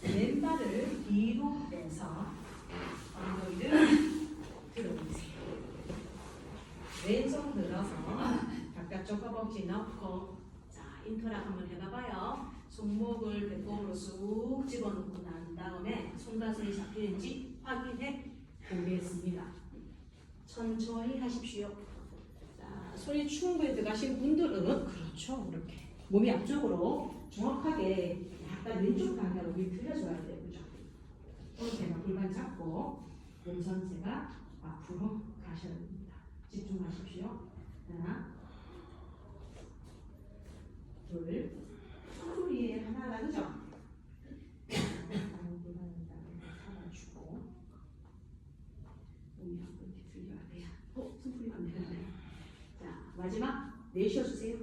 왼발을 뒤로 빼서 엉덩이를 들어보세요. 왼손 들어서 바깥쪽 허벅지 넣고 자 인터락 한번 해봐봐요. 손목을 배꼽으로 쑥 집어넣고 난 다음에 손가락이 잡히는지 확인해 보겠습니다. 천천히 하십시오. 자, 손이 충분히 들어가신 분들은 그렇죠. 이렇게 몸이 앞쪽으로 정확하게 약간 왼쪽 방향으로 틀려줘야 돼요. 그죠? 오른손과 골반 잡고 몸 전체가 앞으로 가셔야 됩니다. 집중하십시오. 하나, 둘, 손소리에 하나가 그죠? 골반을 잡아주고 몸이 한번 이렇게 들려야 돼요. 손소리가 안 되는데. 자, 마지막 내쉬어주세요.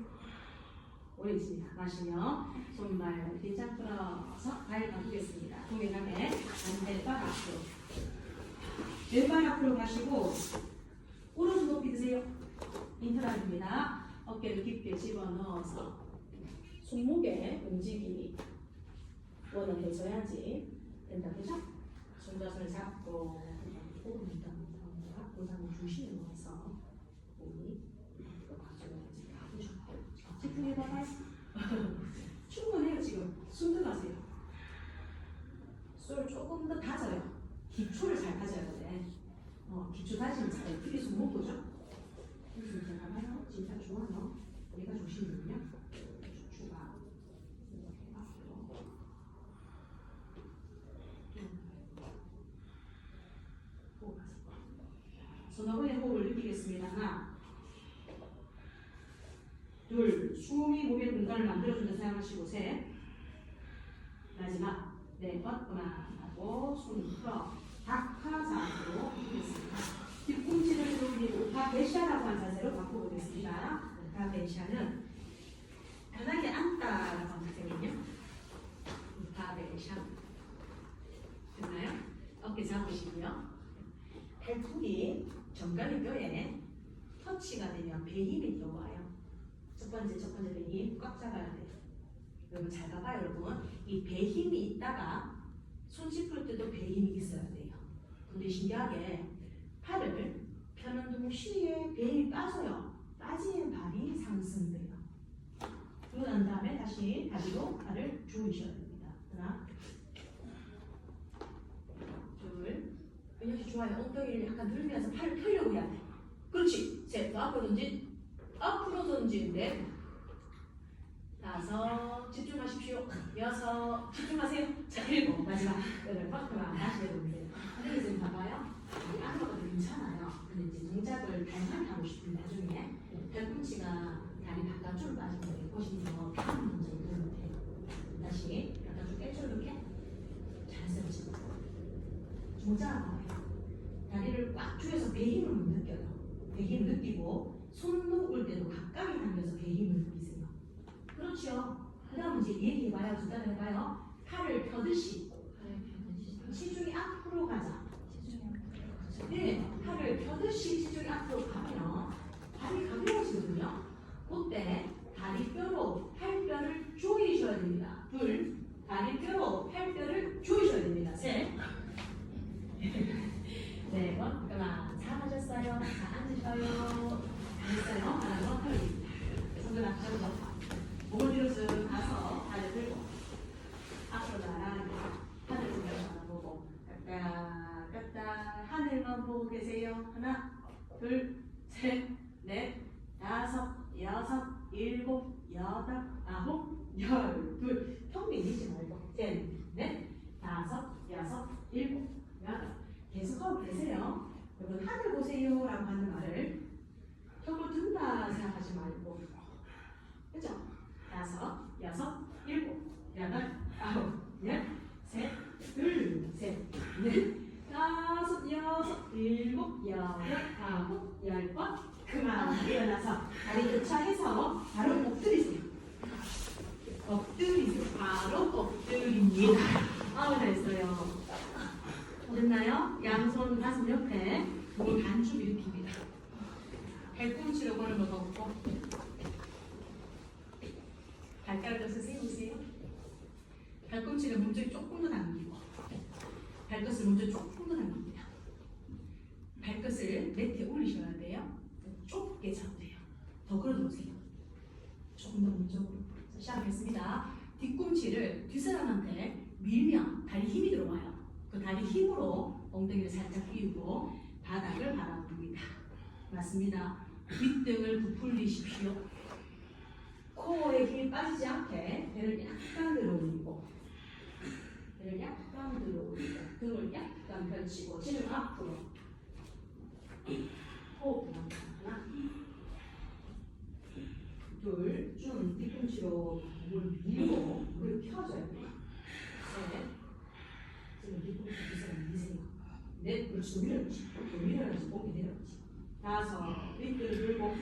오래 있습니다. 마시며 손발 뒤짝 풀어서 발 바꾸겠습니다. 동일하게 왼발 앞으로 왼발 앞으로 가시고 오른손 높이 드세요. 인터락입니다. 어깨를 깊게 집어넣어서 손목에 움직임이 원활해져야지 된다. 그죠? 손자손을 잡고 오른쪽 고상을 중심에 넣어서 몸이 가져야지. 아주 좋아요. 집중해봐요. 충분해요. 지금 숨 들어가세요. 술 조금 더 다져요. 기초를 잘 다져야 돼. 기초 다지면 잘 필히 숨 못 보죠? 숨 잘 가봐요. 진짜 좋아요. 우리가 조심히요. 추가 이렇게 앞으로 손어머니 호흡을 느끼겠습니다. 하나, 둘, 숨이 몸의 공간을 만들어주는 사용하시고 셋, 마지막 네 번 그만하고 손 풀어 박하자세로 하겠습니다. 뒤꿈치를 돌리고 다베샤라고 한 자세로 바꿔보겠습니다. 다베샤는 편하게 앉다라고 하는 자세거든요. 다베샤 됐나요? 어깨 잡으시고요. 팔뚝이 정강이 뼈에 터치가 되면 배 힘이 들어와요. 첫 번째 배 힘 꽉 잡아야 돼요. 여러분 잘 봐봐요. 여러분 이 배 힘이 있다가 손 짚을 때도 배 힘이 있어야 돼요. 근데 신기하게 팔을 펴는 동시에 배 힘이 빠져요. 빠지는 발이 상승돼요. 그러고 난 다음에 다시 다리로 팔을 조이셔야 됩니다. 하나, 둘, 이렇게 좋아요. 엉덩이를 약간 들면서 팔을 펴려고 해야 돼. 그렇지. 셋, 앞으로 던진, 앞으로 던진, 넷, 다섯, 집중하십시오. 여섯, 집중하세요. 자, 일곱, 마지막 여덟, 그만 다시 해보세요. 근데 지금 봐봐요. 안 먹어도 괜찮아요. 근데 이제 동작을 다양하게 하고 싶은 나중에 팔꿈치가 다리 바깥쪽으로 빠진 거예요. 보시면 다음 동작이 되면 돼요. 다시 약간 좀 깨쳐 이렇게 자연스럽게 모자란 거예요. 다리를 꽉 조여서 배 힘을 못 느껴요. 배 힘을 느끼고 손 놓을 때도 가까이 당겨서 배 힘을 느끼세요. 그렇죠. 그 다음 이제 얘기해봐요. 두 단어 해봐요. 팔을 펴듯이 체중이 앞으로 가자. 네, 팔을 펴듯이 체중이 앞으로 가면 발이 가벼워지거든요. 그때 다리뼈로 팔뼈를 조이셔야 됩니다. 둘, 다리뼈로 팔뼈를 조이셔야 됩니다. 셋, 네 번, 그만. 잘하셨어요. 자, 앉으셔요. 잘했어요. 하나 더 털립니다. 손을 앞으로 넣어. 몸을 뒤로 쓱 가서 발을 들고 앞으로 나가는 하늘 보면서 보고 까딱 까딱 하늘만 둘, 셋, 넷, 다섯, 여섯, 일곱, 여덟, 아홉, 열, 둘. 평균 이기지 말고. 셋, 넷, 다섯, 여섯, 일곱, 여덟. 계속하고 계세요. 여러분 하늘 보세요라고 하는 말을 혀로 든다 생각하지 말고. 그죠? 다섯, 여섯, 일곱, 여덟, 아홉, 열, 셋, 둘, 셋, 넷, 다섯, 여섯, 일곱, 여덟, 아홉, 열 번. 그만 일어나서 다리 교차해서 바로 엎드리세요. 엎드리세요. 바로 엎드립니다. 잘했어요. 됐나요? 양손 가슴 옆에 몸을 반쯤 일으킵니다. 발꿈치로 걸음을 걷고 발가락을 세우세요. 발꿈치를 몸쪽에 조금 더 당기고 발끝을 먼저 조금 더 당깁니다. 발끝을 매트에 올리셔야 돼요. 좁게 잡으세요. 더 걸어놓으세요. 조금 더 몸쪽으로. 자, 시작하겠습니다. 뒤꿈치를 뒷사람한테 밀면 다리 힘이 들어와요. 그 다리 힘으로 엉덩이를 살짝 끼우고 바닥을 바라봅니다. 맞습니다. 윗등을 부풀리십시오. 코어에 힘이 빠지지 않게 배를 약간 들어올리고 배를 약간 들어올리고 등을 약간 펼치고 지금 앞으로 호흡 하나 둘 쭉 뒤꿈치로 몸을 밀고 무릎 펴줘야 돼요. 셋 지금 뒤꿈치 뒤사람 미세요. 넷 그렇지 밀어야지 밀어야지 목이 내려가지. 다섯 윗등 들고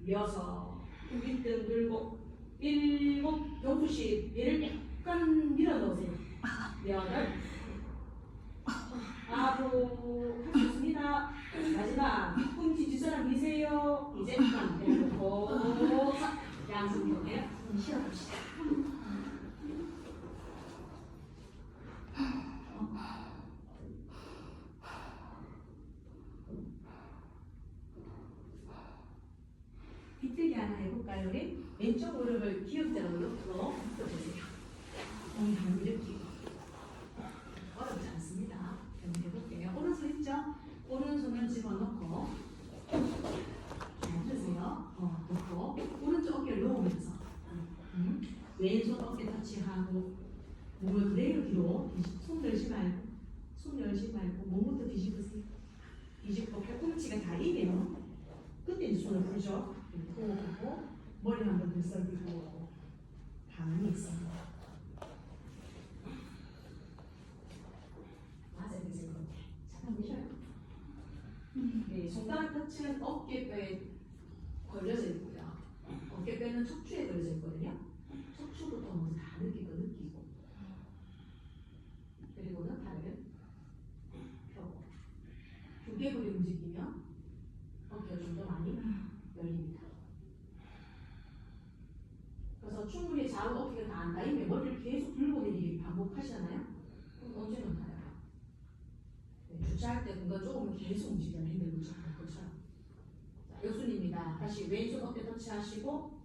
여섯 윗등 들고 일곱 경수씨 얘를 약간 밀어넣으세요. 여덟 앞으로 할 수 있습니다. 마지막 뒤꿈치 뒷사람 미세요. 이제 내려놓고 양손 펴게 쉬어봅시다. 비틀기 하나 해볼까요? 우리 왼쪽 무릎을 기역자로 옆으로 펴보세요. 엉덩이 일으키고 어렵지 않습니다. 한번 해볼게요. 오른손 있죠? 오른손을 집어넣고 들으세요. 넣고 오른쪽 어깨를 놓으면서 왼손 어깨 터치하고 몸을 그대로 뒤로 손 열지 말고 몸부터 뒤집으세요. 뒤집고 팔꿈치가 다리네요. 그때 이제 손을 풀죠. 호흡하고 머리 한번 들썩이고 가만히 있어요. 맞아요, 되세요. 잠깐 계셔요. 네, 손가락 끝은 어깨뼈에 걸려져 있고요. 어깨뼈는 척추에 걸려져 있거든요. 척추부터 먼저 다 느끼고 그리고는 팔을 펴고 두개골이 움직이면 어깨가 좀 더 많이 열립니다. 그래서 충분히 좌우 어깨가 다 안 닿으면 머리를 계속 들고 내리기 반복하시잖아요. 그럼 언제는 닿아요. 네, 주차할 때 뭔가 조금 계속 움직이면 힘들고 주차할 것처럼. 역순입니다. 다시 왼손 어깨 터치하시고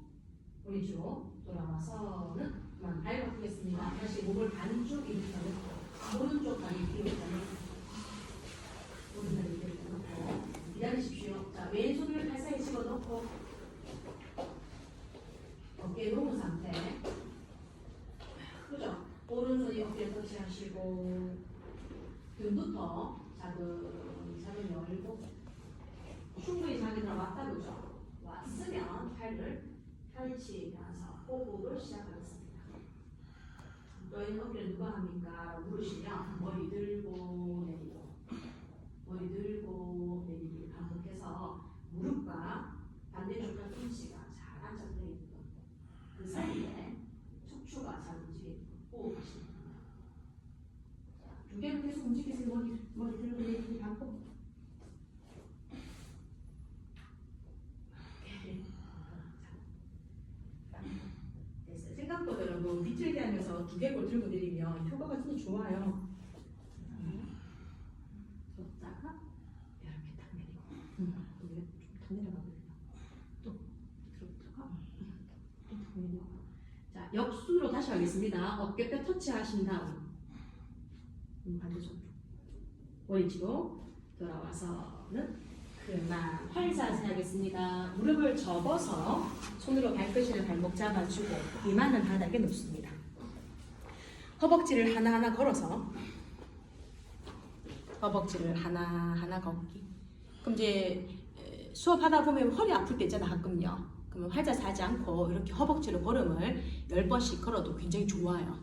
오른쪽 돌아와서는 그만 발 바꾸겠습니다. 다시 몸을 반쪽 이렇게 놓고 오른쪽 다리 이렇게 놓고 오른 다리 이렇게 놓고 기다리십시오. 자, 왼손을 팔 사이에 집어넣고 어깨에 놓은 상태. 그죠? 오른손이 어깨에 터치하시고 등부터 자금 열고 충분히 자기 들어왔다 그죠? 왔으면 팔을 펼치면서 호흡을 시작하겠습니다. 너희는 어깨를 누가 합니까? 물으시면 머리 들고 내리고 머리 들고 내리기 반복해서 무릎과 반대쪽 팔꿈치가 잘 안정되어 있는 그 사이에 척추가 잘 움직이는 호흡하시면 됩니다. 두 개를 계속 움직이세요. 머리 들고 내리기 반복. 됐어요. 생각보다 여러분 비틀기 하면서 두개골 들고 내리면 효과가 진짜 좋아요. 줬다가 이렇게 딱 내리고 여기가 좀더 내려가거든요. 또 들었다가 또더 내리고. 자, 역순으로 다시 하겠습니다. 어깨뼈 터치하신 다음 반대손 오른쪽으로 돌아와서는 그만 활자세 하겠습니다. 무릎을 접어서 손으로 발끝이나 발목 잡아주고 이마는 바닥에 놓습니다. 허벅지를 하나하나 걸어서 허벅지를 하나하나 걷기. 그럼 이제 수업하다 보면 허리 아플 때 있잖아 가끔요. 그러면 활자세 하지 않고 이렇게 허벅지로 걸음을 10번씩 걸어도 굉장히 좋아요.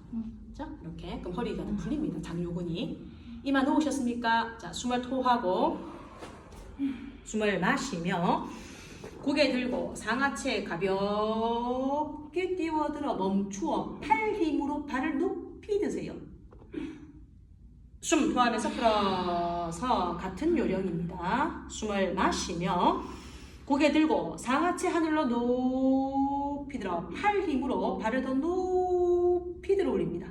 자, 이렇게 그럼 허리가 풀립니다. 장요근이. 이마 놓으셨습니까? 자, 숨을 토하고 숨을 마시며 고개 들고 상하체 가볍게 띄워들어 멈추어 팔 힘으로 발을 높이 드세요. 숨 토하면서 풀어서 같은 요령입니다. 숨을 마시며 고개 들고 상하체 하늘로 높이 들어 팔 힘으로 발을 더 높이 들어 올립니다.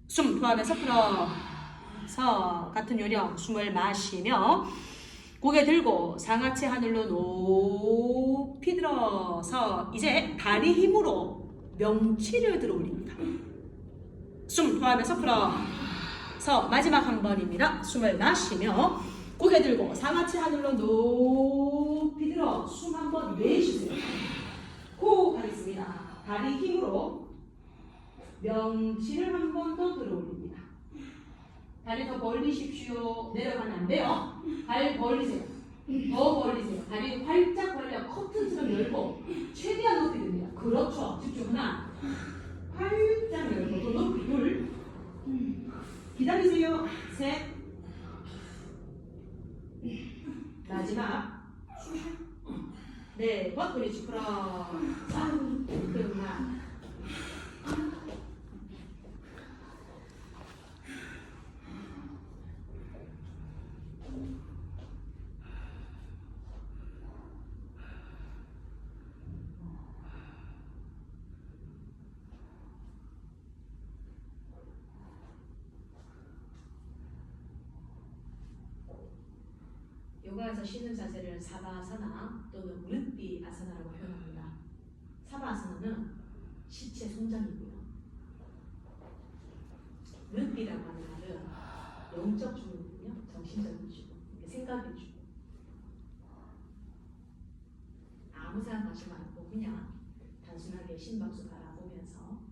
숨 토하면서 풀어서 같은 요령. 숨을 마시며 고개 들고 상하체 하늘로 높이 들어서 이제 다리 힘으로 명치를 들어 올립니다. 숨 토하면서 풀어서 마지막 한 번입니다. 숨을 마시며 고개 들고 상하체 하늘로 높이 들어 숨 한 번 내쉬세요. 호흡 하겠습니다. 다리 힘으로 명치를 한 번 더 들어 올립니다. 다리 더 벌리십시오. 내려가면 안 돼요. 발 벌리세요. 더 벌리세요. 다리 활짝 벌려 커튼처럼 열고 최대한 높이 듭니다. 그렇죠. 집중. 하나. 활짝 열고 더 높이. 둘. 기다리세요. 셋. 마지막. 네. 그렇지. 풀어. 그만. 요가에서 쉬는 자세를 사바아사나 또는 무르비 아사나라고 표현합니다. 사바아사나는 시체 송장이고요. 무르비라고 하는 말은 영적 주문이거든요. 정신적인 주문, 생각의 주문. 아무 생각하지 말고 그냥 단순하게 심박수 바라보면서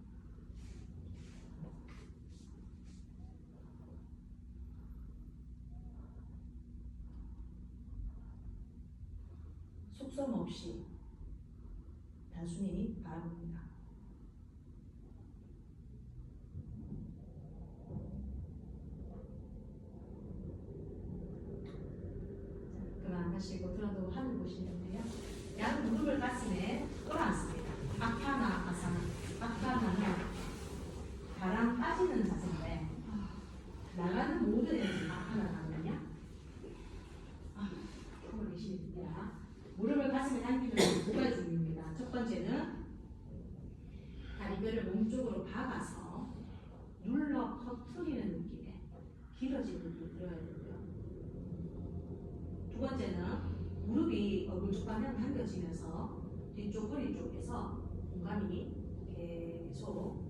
속성 없이 단순히 바라봅니다. 그만하시고 들어도 하늘 보시는데요. 양 무릎을 가슴에 끌어안습니다. 아파나 아사나. 아파나는 바람 빠지는 자세인데 나가는 모든 에너지 아파나 나느냐? 숨을 내쉽니다. 무릎을 가슴에 당기는 두 가지 중입니다. 첫 번째는 다리뼈를 몸쪽으로 박아서 눌러 터트리는 느낌에 길어지는 느낌을 들어야 되고요. 두 번째는 무릎이 얼굴 방향 당겨지면서 뒤쪽 허리 쪽에서 공간이 계속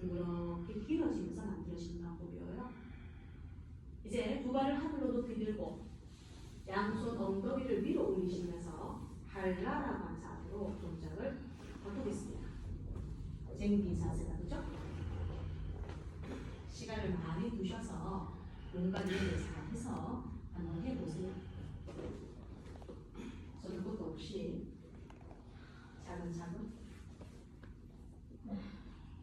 둥그렇게 길어지면서 만들어지는 방법이에요. 이제 두 발을 하늘로 높이 들고 양손 엉덩이를 위로 올리시면서 할라라고 하는 자세로 동작을 바꾸겠습니다. 쟁기 자세가 그죠? 시간을 많이 두셔서 공간 이해를 잘 해서 한번 해보세요. 저는 것도 없이 차근차근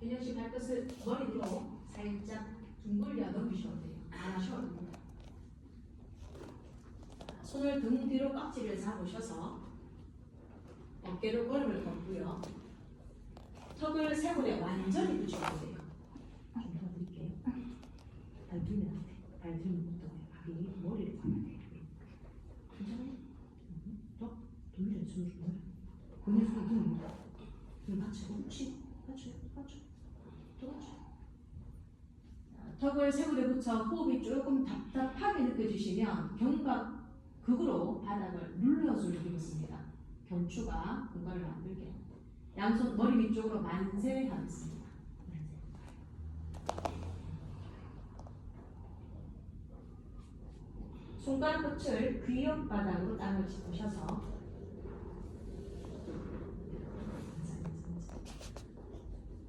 윤영 씨 발끝을 머리로 살짝 둥글려 넘기셔도 돼요. 안 하셔도 됩니다. 손을 등 뒤로 깍지를 잡으셔서 어깨로 걸음을 걷고요. 턱을 쇄골에 완전히 붙여주세요. 좀 도와드릴게요. 발 들면 안 돼. 발 들면 못 떠요. 발이 머리를 감아야 돼요. 괜찮아요? 더 돌려 숨을 쉬어요. 근육 속에 등을 받쳐. 그렇지. 받쳐요. 받쳐. 더 받쳐. 턱을 쇄골에 붙여 호흡이 조금 답답하게 느껴지시면 극으로 바닥을 눌러주겠습니다. 경추가 공간을 만들게. 양손 머리 위쪽으로 만세 하겠습니다. 손가락 끝을 귀옆바닥으로 땅을 짚으셔서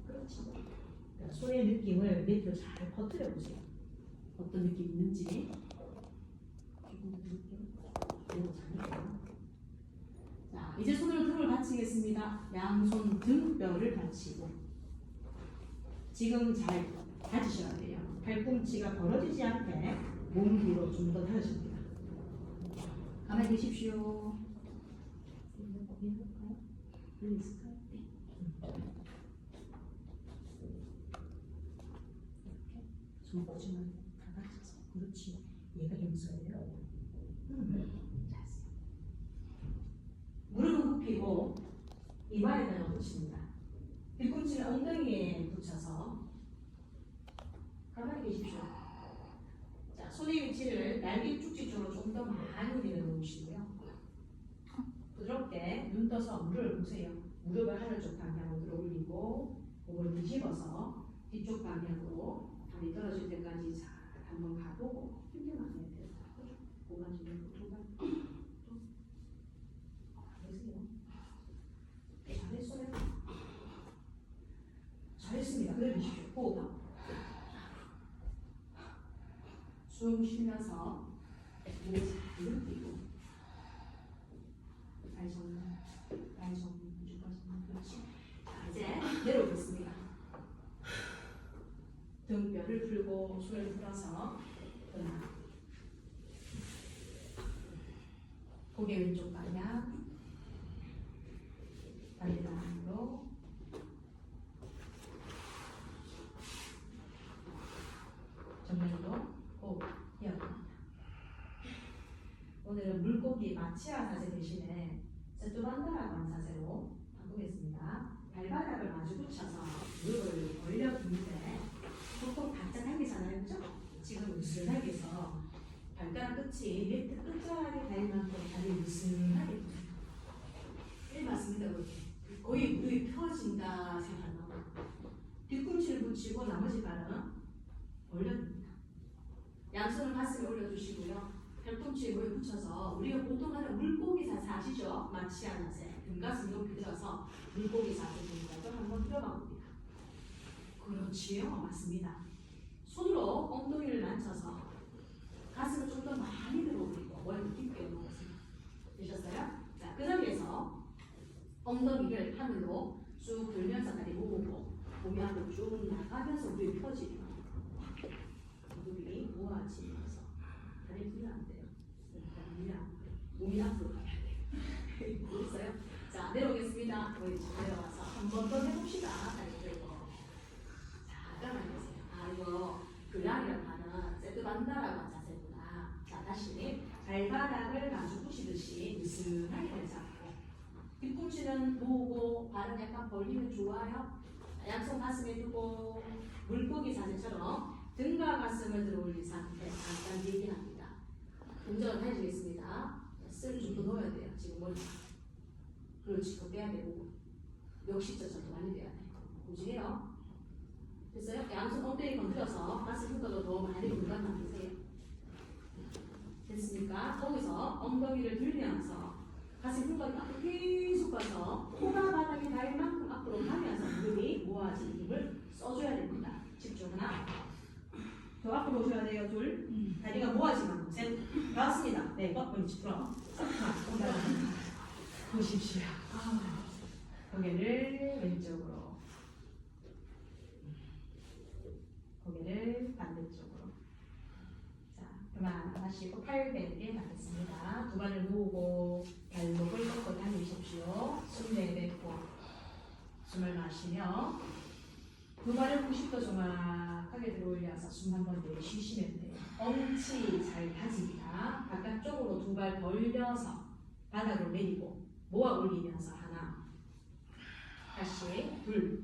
그렇지. 그러니까 손의 느낌을 밑으로 잘 퍼뜨려 보세요. 어떤 느낌이 있는지. 자, 이제 손으로 등을 받치겠습니다. 양손 등뼈를 받치고 지금 잘 다지셔야 돼요. 팔꿈치가 벌어지지 않게 몸 뒤로 좀 더 다져줍니다. 가만히 계십시오. 여기 있을까요? 네. 이렇게 손 보지만 다 다쳐서 그렇지. 얘가 힘써요. 잘했어요. 무릎을 굽히고 이마에다가 놓습니다. 뒤꿈치를 엉덩이에 붙여서 가만히 계십시오. 자, 손의 위치를 날개 축지 쪽으로 좀 더 많이 내려놓으시고요. 부드럽게 눈 떠서 무릎을 보세요. 무릎을 하늘쪽 방향으로 들어 올리고 목을 뒤집어서 뒤쪽 방향으로 다리 떨어질 때까지 잘 한번 가보고 힘들면 안 돼요. 고관 주면 고관 잘했어요. 잘했어요. 잘했습니다. 그대로 주십시오. 호흡. 숨 쉬면서 몸을 잘 늘리고 발 정리, 무조건 정리. 그렇지. 자, 이제 내려오겠습니다. 등뼈를 풀고 손을 풀어서 고개 왼쪽 방향 반대 방향으로 정면으로 이어갑니다. 오늘은 물고기 마취아 자세 대신에 세뚜반다라고 하는 자세로 바꾸겠습니다. 발바닥을 마주 붙여서 무릎을 벌려두는데 보통 바짝 당기잖아요, 그죠? 지금 느슨하게 해서 발가락 끝이 밑에 끝자락에 닿을 만큼 다리 느슨하게 이 맞습니다. 거의 무릎이 펴진다 생각하면 뒤꿈치를 붙이고 나머지 발은 벌려둡니다. 양손을 가슴에 올려주시고요. 팔꿈치에 무릎 붙여서 우리가 보통 하는 물고기 자세 아시죠? 마취아 자세. 등가슴 높이 들어서 물고기 자세 동작을 한번 들어가 봅니다. 그렇지요. 맞습니다. 손으로 엉덩이를 만져서 가슴을 좀 더 많이 들어 올리고 머리를 깊게 넣으세요. 되셨어요? 자, 그 자리에서 엉덩이를 하늘로 쭉 들면서 다리 모으고 몸이 앞으로 쭉 나가면서 무릎이 펴지고 무릎이 모아지면서 다리 풀면 안 돼요. 몸이 앞으로 가야 돼요. 보였어요? 자, 내려오겠습니다. 거의 내려와서 한 번 더 해봅시다. 다리 들고. 잠깐만 계세요. 아, 이거 그랑이라고 하는 세트반다라고 하는 자세구나. 자, 다시 발바닥을 마주 보시듯이 느슨하게 잡고 뒤꿈치는 모으고 발은 약간 벌리면 좋아요. 양손 가슴에 두고 물고기 자세처럼 등과 가슴을 들어 올린 상태 잠깐 얘기합니다. 동작을 해주겠습니다. 쓸 좀 더 넣어야 돼요. 지금 머리. 그렇지. 더 빼야 되고. 역시처럼 많이 빼야 돼요. 보시게요. 됐어요? 양손 엉덩이 건드려서 가슴 흉터도 더 많이 공간 만드세요. 됐습니까? 거기서 엉덩이를 들면서 가슴 흉터가 앞으로 계속 가서 코가 바닥에 닿을 만큼 앞으로 가면서 무릎이 모아진 힘을 써줘야 됩니다. 집중. 하나. 더 앞으로 오셔야 돼요. 둘. 다리가 모아지면 셋. 다 왔습니다. 네, 꽉 집으로. 보십시오. 고개를 왼쪽으로. 고개를 반대쪽으로. 자, 그만하시고 팔 베게 가겠습니다. 두 발을 모으고 발목을 꺾고 당기십시오. 숨 내뱉고 숨을 마시며 두 발을 90도 정확하게 들어 올려서 숨 한 번 내쉬시면 돼요. 엉치 잘 다집니다. 바깥쪽으로 두 발 벌려서 바닥으로 내리고 모아 올리면서 하나, 다시 둘.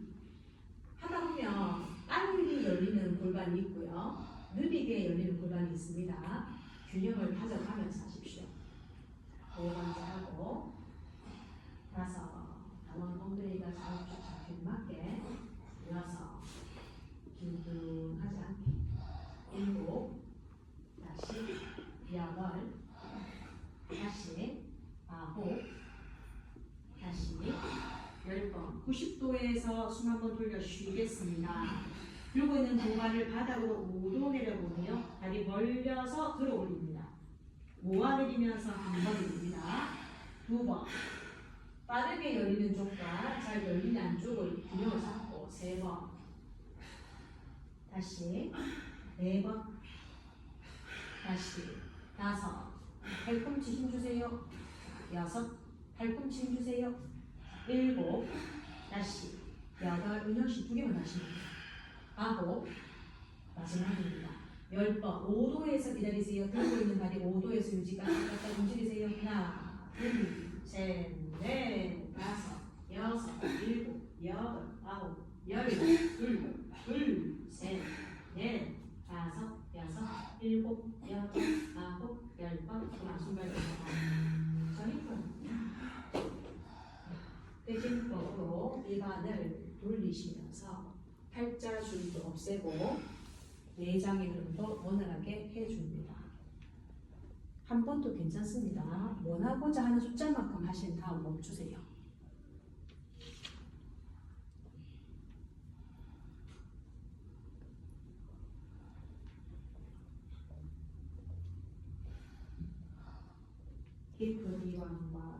하다 보면 빨리 열리는 골반이 있고요. 느리게 열리는 골반이 있습니다. 균형을 가져가면서 하십시오. 호흡 먼저 하고 나서 강원 엉덩이가 좌우쪽 잡힌 맞게 이어서 균등하지 않게 일곱, 다시 여덟, 90도에서 숨 한번 돌려 쉬겠습니다. 들고 있는 두 발을 바닥으로 우도 내려보며 다리 벌려서 들어 올립니다. 모아내리면서 한 번 올립니다. 두 번. 빠르게 열리는 쪽과 잘 열리는 안쪽을 균형을 잡고 세 번. 다시 네 번. 다시 다섯. 팔꿈치 힘주세요. 여섯. 팔꿈치 힘주세요. 일곱. 다시 여덟. 은영씨 두 개만 하시면 돼요. 아홉. 마지막입니다. 10번. 5도에서 기다리세요. 들고 있는 다리 5도에서 유지까지 살짝 움직이세요. 하나, 둘, 셋, 넷, 다섯, 여섯, 일곱, 여덟, 아홉, 열, 둘, 셋, 넷, 다섯, 여섯, 일곱, 여덟, 아홉, 10번. 그만 손발 넘어가. 전입근. 대진법으로 일반을 돌리시면서 팔자줄도 없애고 내장의 흐름도 원활하게 해줍니다. 한 번도 괜찮습니다. 원하고자 하는 숫자만큼 하신 다음 멈추세요. 깊은 이완과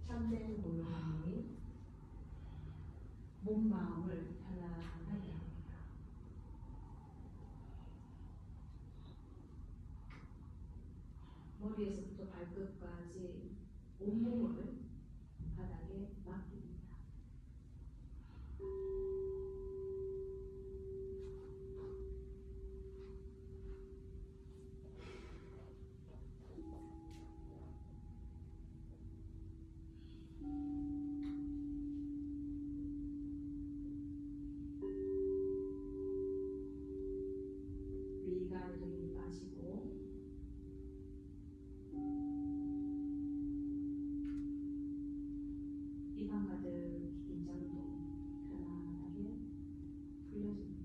참된 고요함이 몸, 마음을 편안하게 합니다. 머리에서부터 발끝까지 온몸을 바닥에 맡깁니다. 위가르이 빠지고 입안 가득 긴장도 편안하게 풀려줍니다.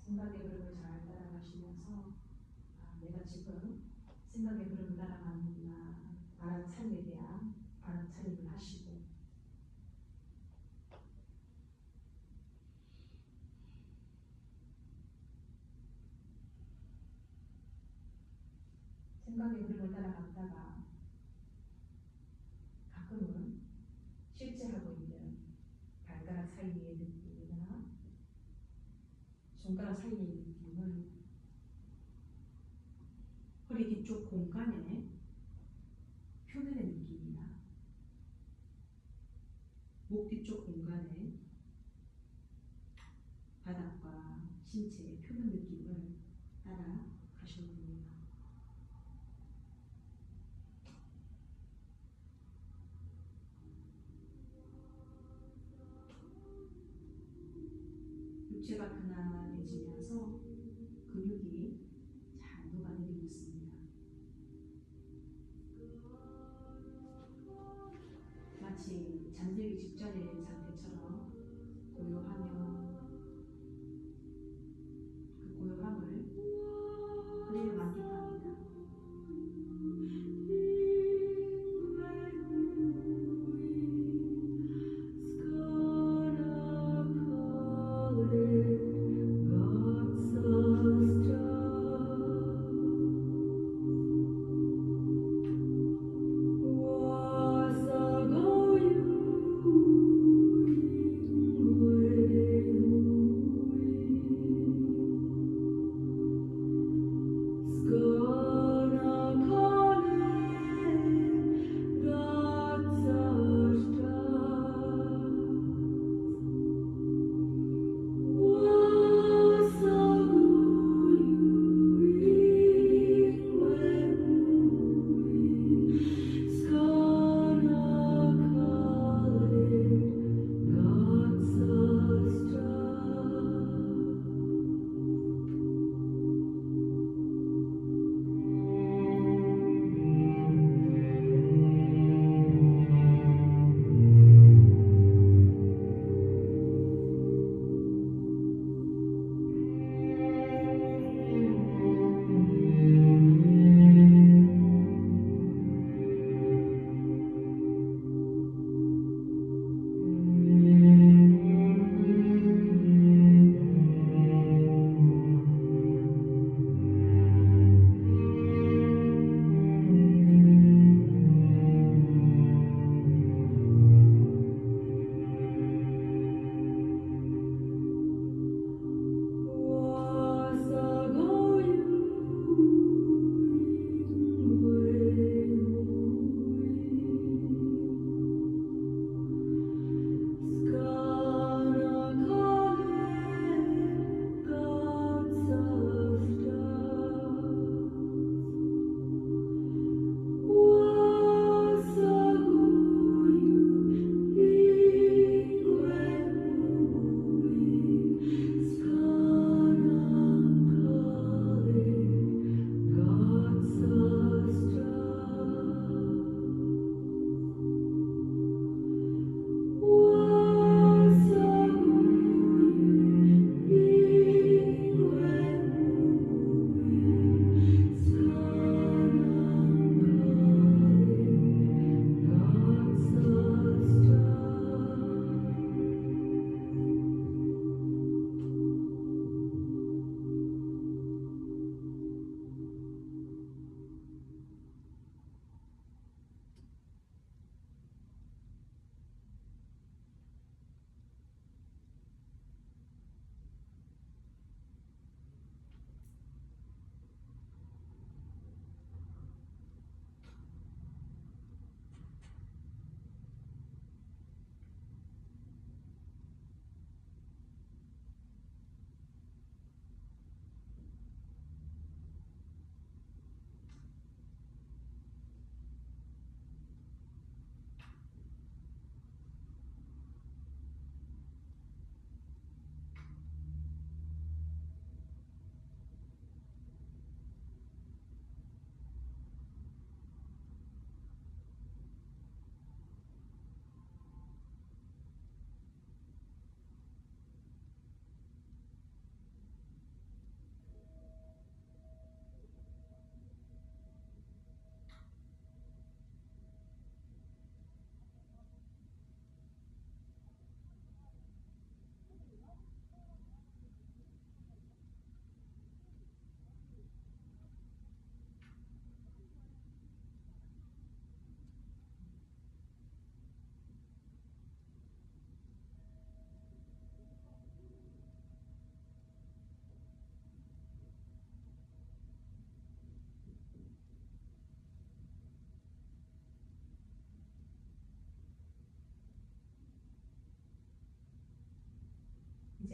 생각의 흐름을 잘 따라가시면서 내가 지금 생각의 흐름을 따라가는구나 알아차림에 대한 알아차림을 하시고 생각의 흐름을 따라갔다가 가끔은 실제 하고 있는 발가락 사이의 느낌이나 손가락 사이의 느낌을 허리 뒤쪽 공간에 표면의 느낌이나 목 뒤쪽 공간에 바닥과 신체의 표면 느낌을 따라 가시는 겁니다. 육체가 편안해지면서 근육이 잘 녹아내리고 있습니다. 마치 잠들기 직전의 상태처럼 고요하며 그 고요함을 그대로 만끽합니다. Was a go you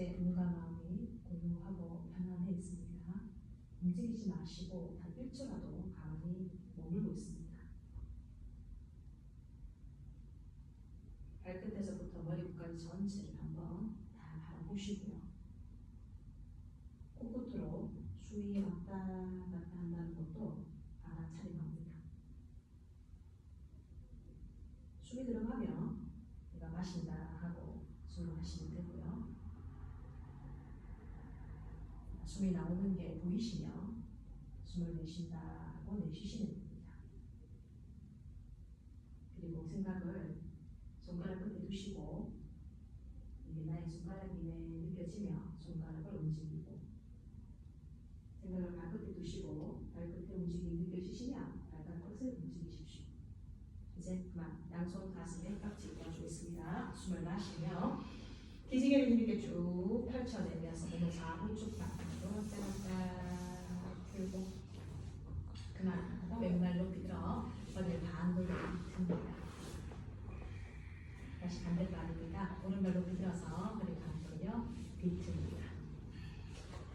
이제 몸과 마음이 고요하고 편안해 있습니다. 움직이지 마시고 단 1초라도 가만히 머물고 있습니다. 발끝에서부터 머리끝까지 전체를 한번 다 바라보시고요. 코끝으로 수위에 왔다 갔다 한다는 것도 알아차림합니다. 숨이 들어가면 내가 마신다 하고 숨을 마시면 되고요. 숨이 나오는 게 보이시면 숨을 내쉰다 하고 내쉬시면 됩니다. 그리고 생각을 손가락 끝에 두시고 이게 나의 손가락이네 느껴지며 손가락을 움직이고 생각을 발끝에 두시고 발끝에 움직임이 느껴지시면 발끝을 움직이십시오. 이제 그만 양손 가슴에 깍지 껴주겠습니다. 숨을 마시며 기지개를 힘있게 쭉 펼쳐내면서 몸을 좌우쪽 바깥으로 왔다 갔다 풀고 그만하고 왼발 높이 들어 허리를 반으로 듭니다. 다시 반대발입니다. 오른발 높이 들어서 허리 반으로 뒤집니다.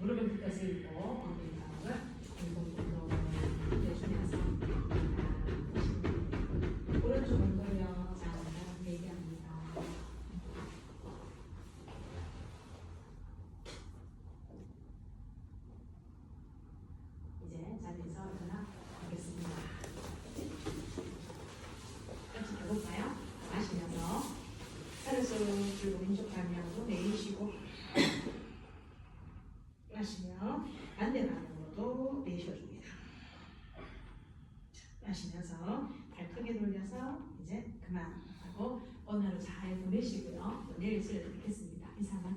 무릎을 붙여 세우고 엉덩이를 골고루 내주면서 오른쪽을 돌려 자세가 대기합니다. 이제 자리에서 일어나 보겠습니다. 같이 해볼까요? 마시면서 살을 쑥 들고 왼쪽 방향으로 내쉬고 마시며 반대 방향으로도 내쉬어줍니다. 마시면서 발 크게 돌려서 이제 그만하고 오늘 하루 잘 보내시고요. 또 내일 수요일에 뵙겠습니다. 인사만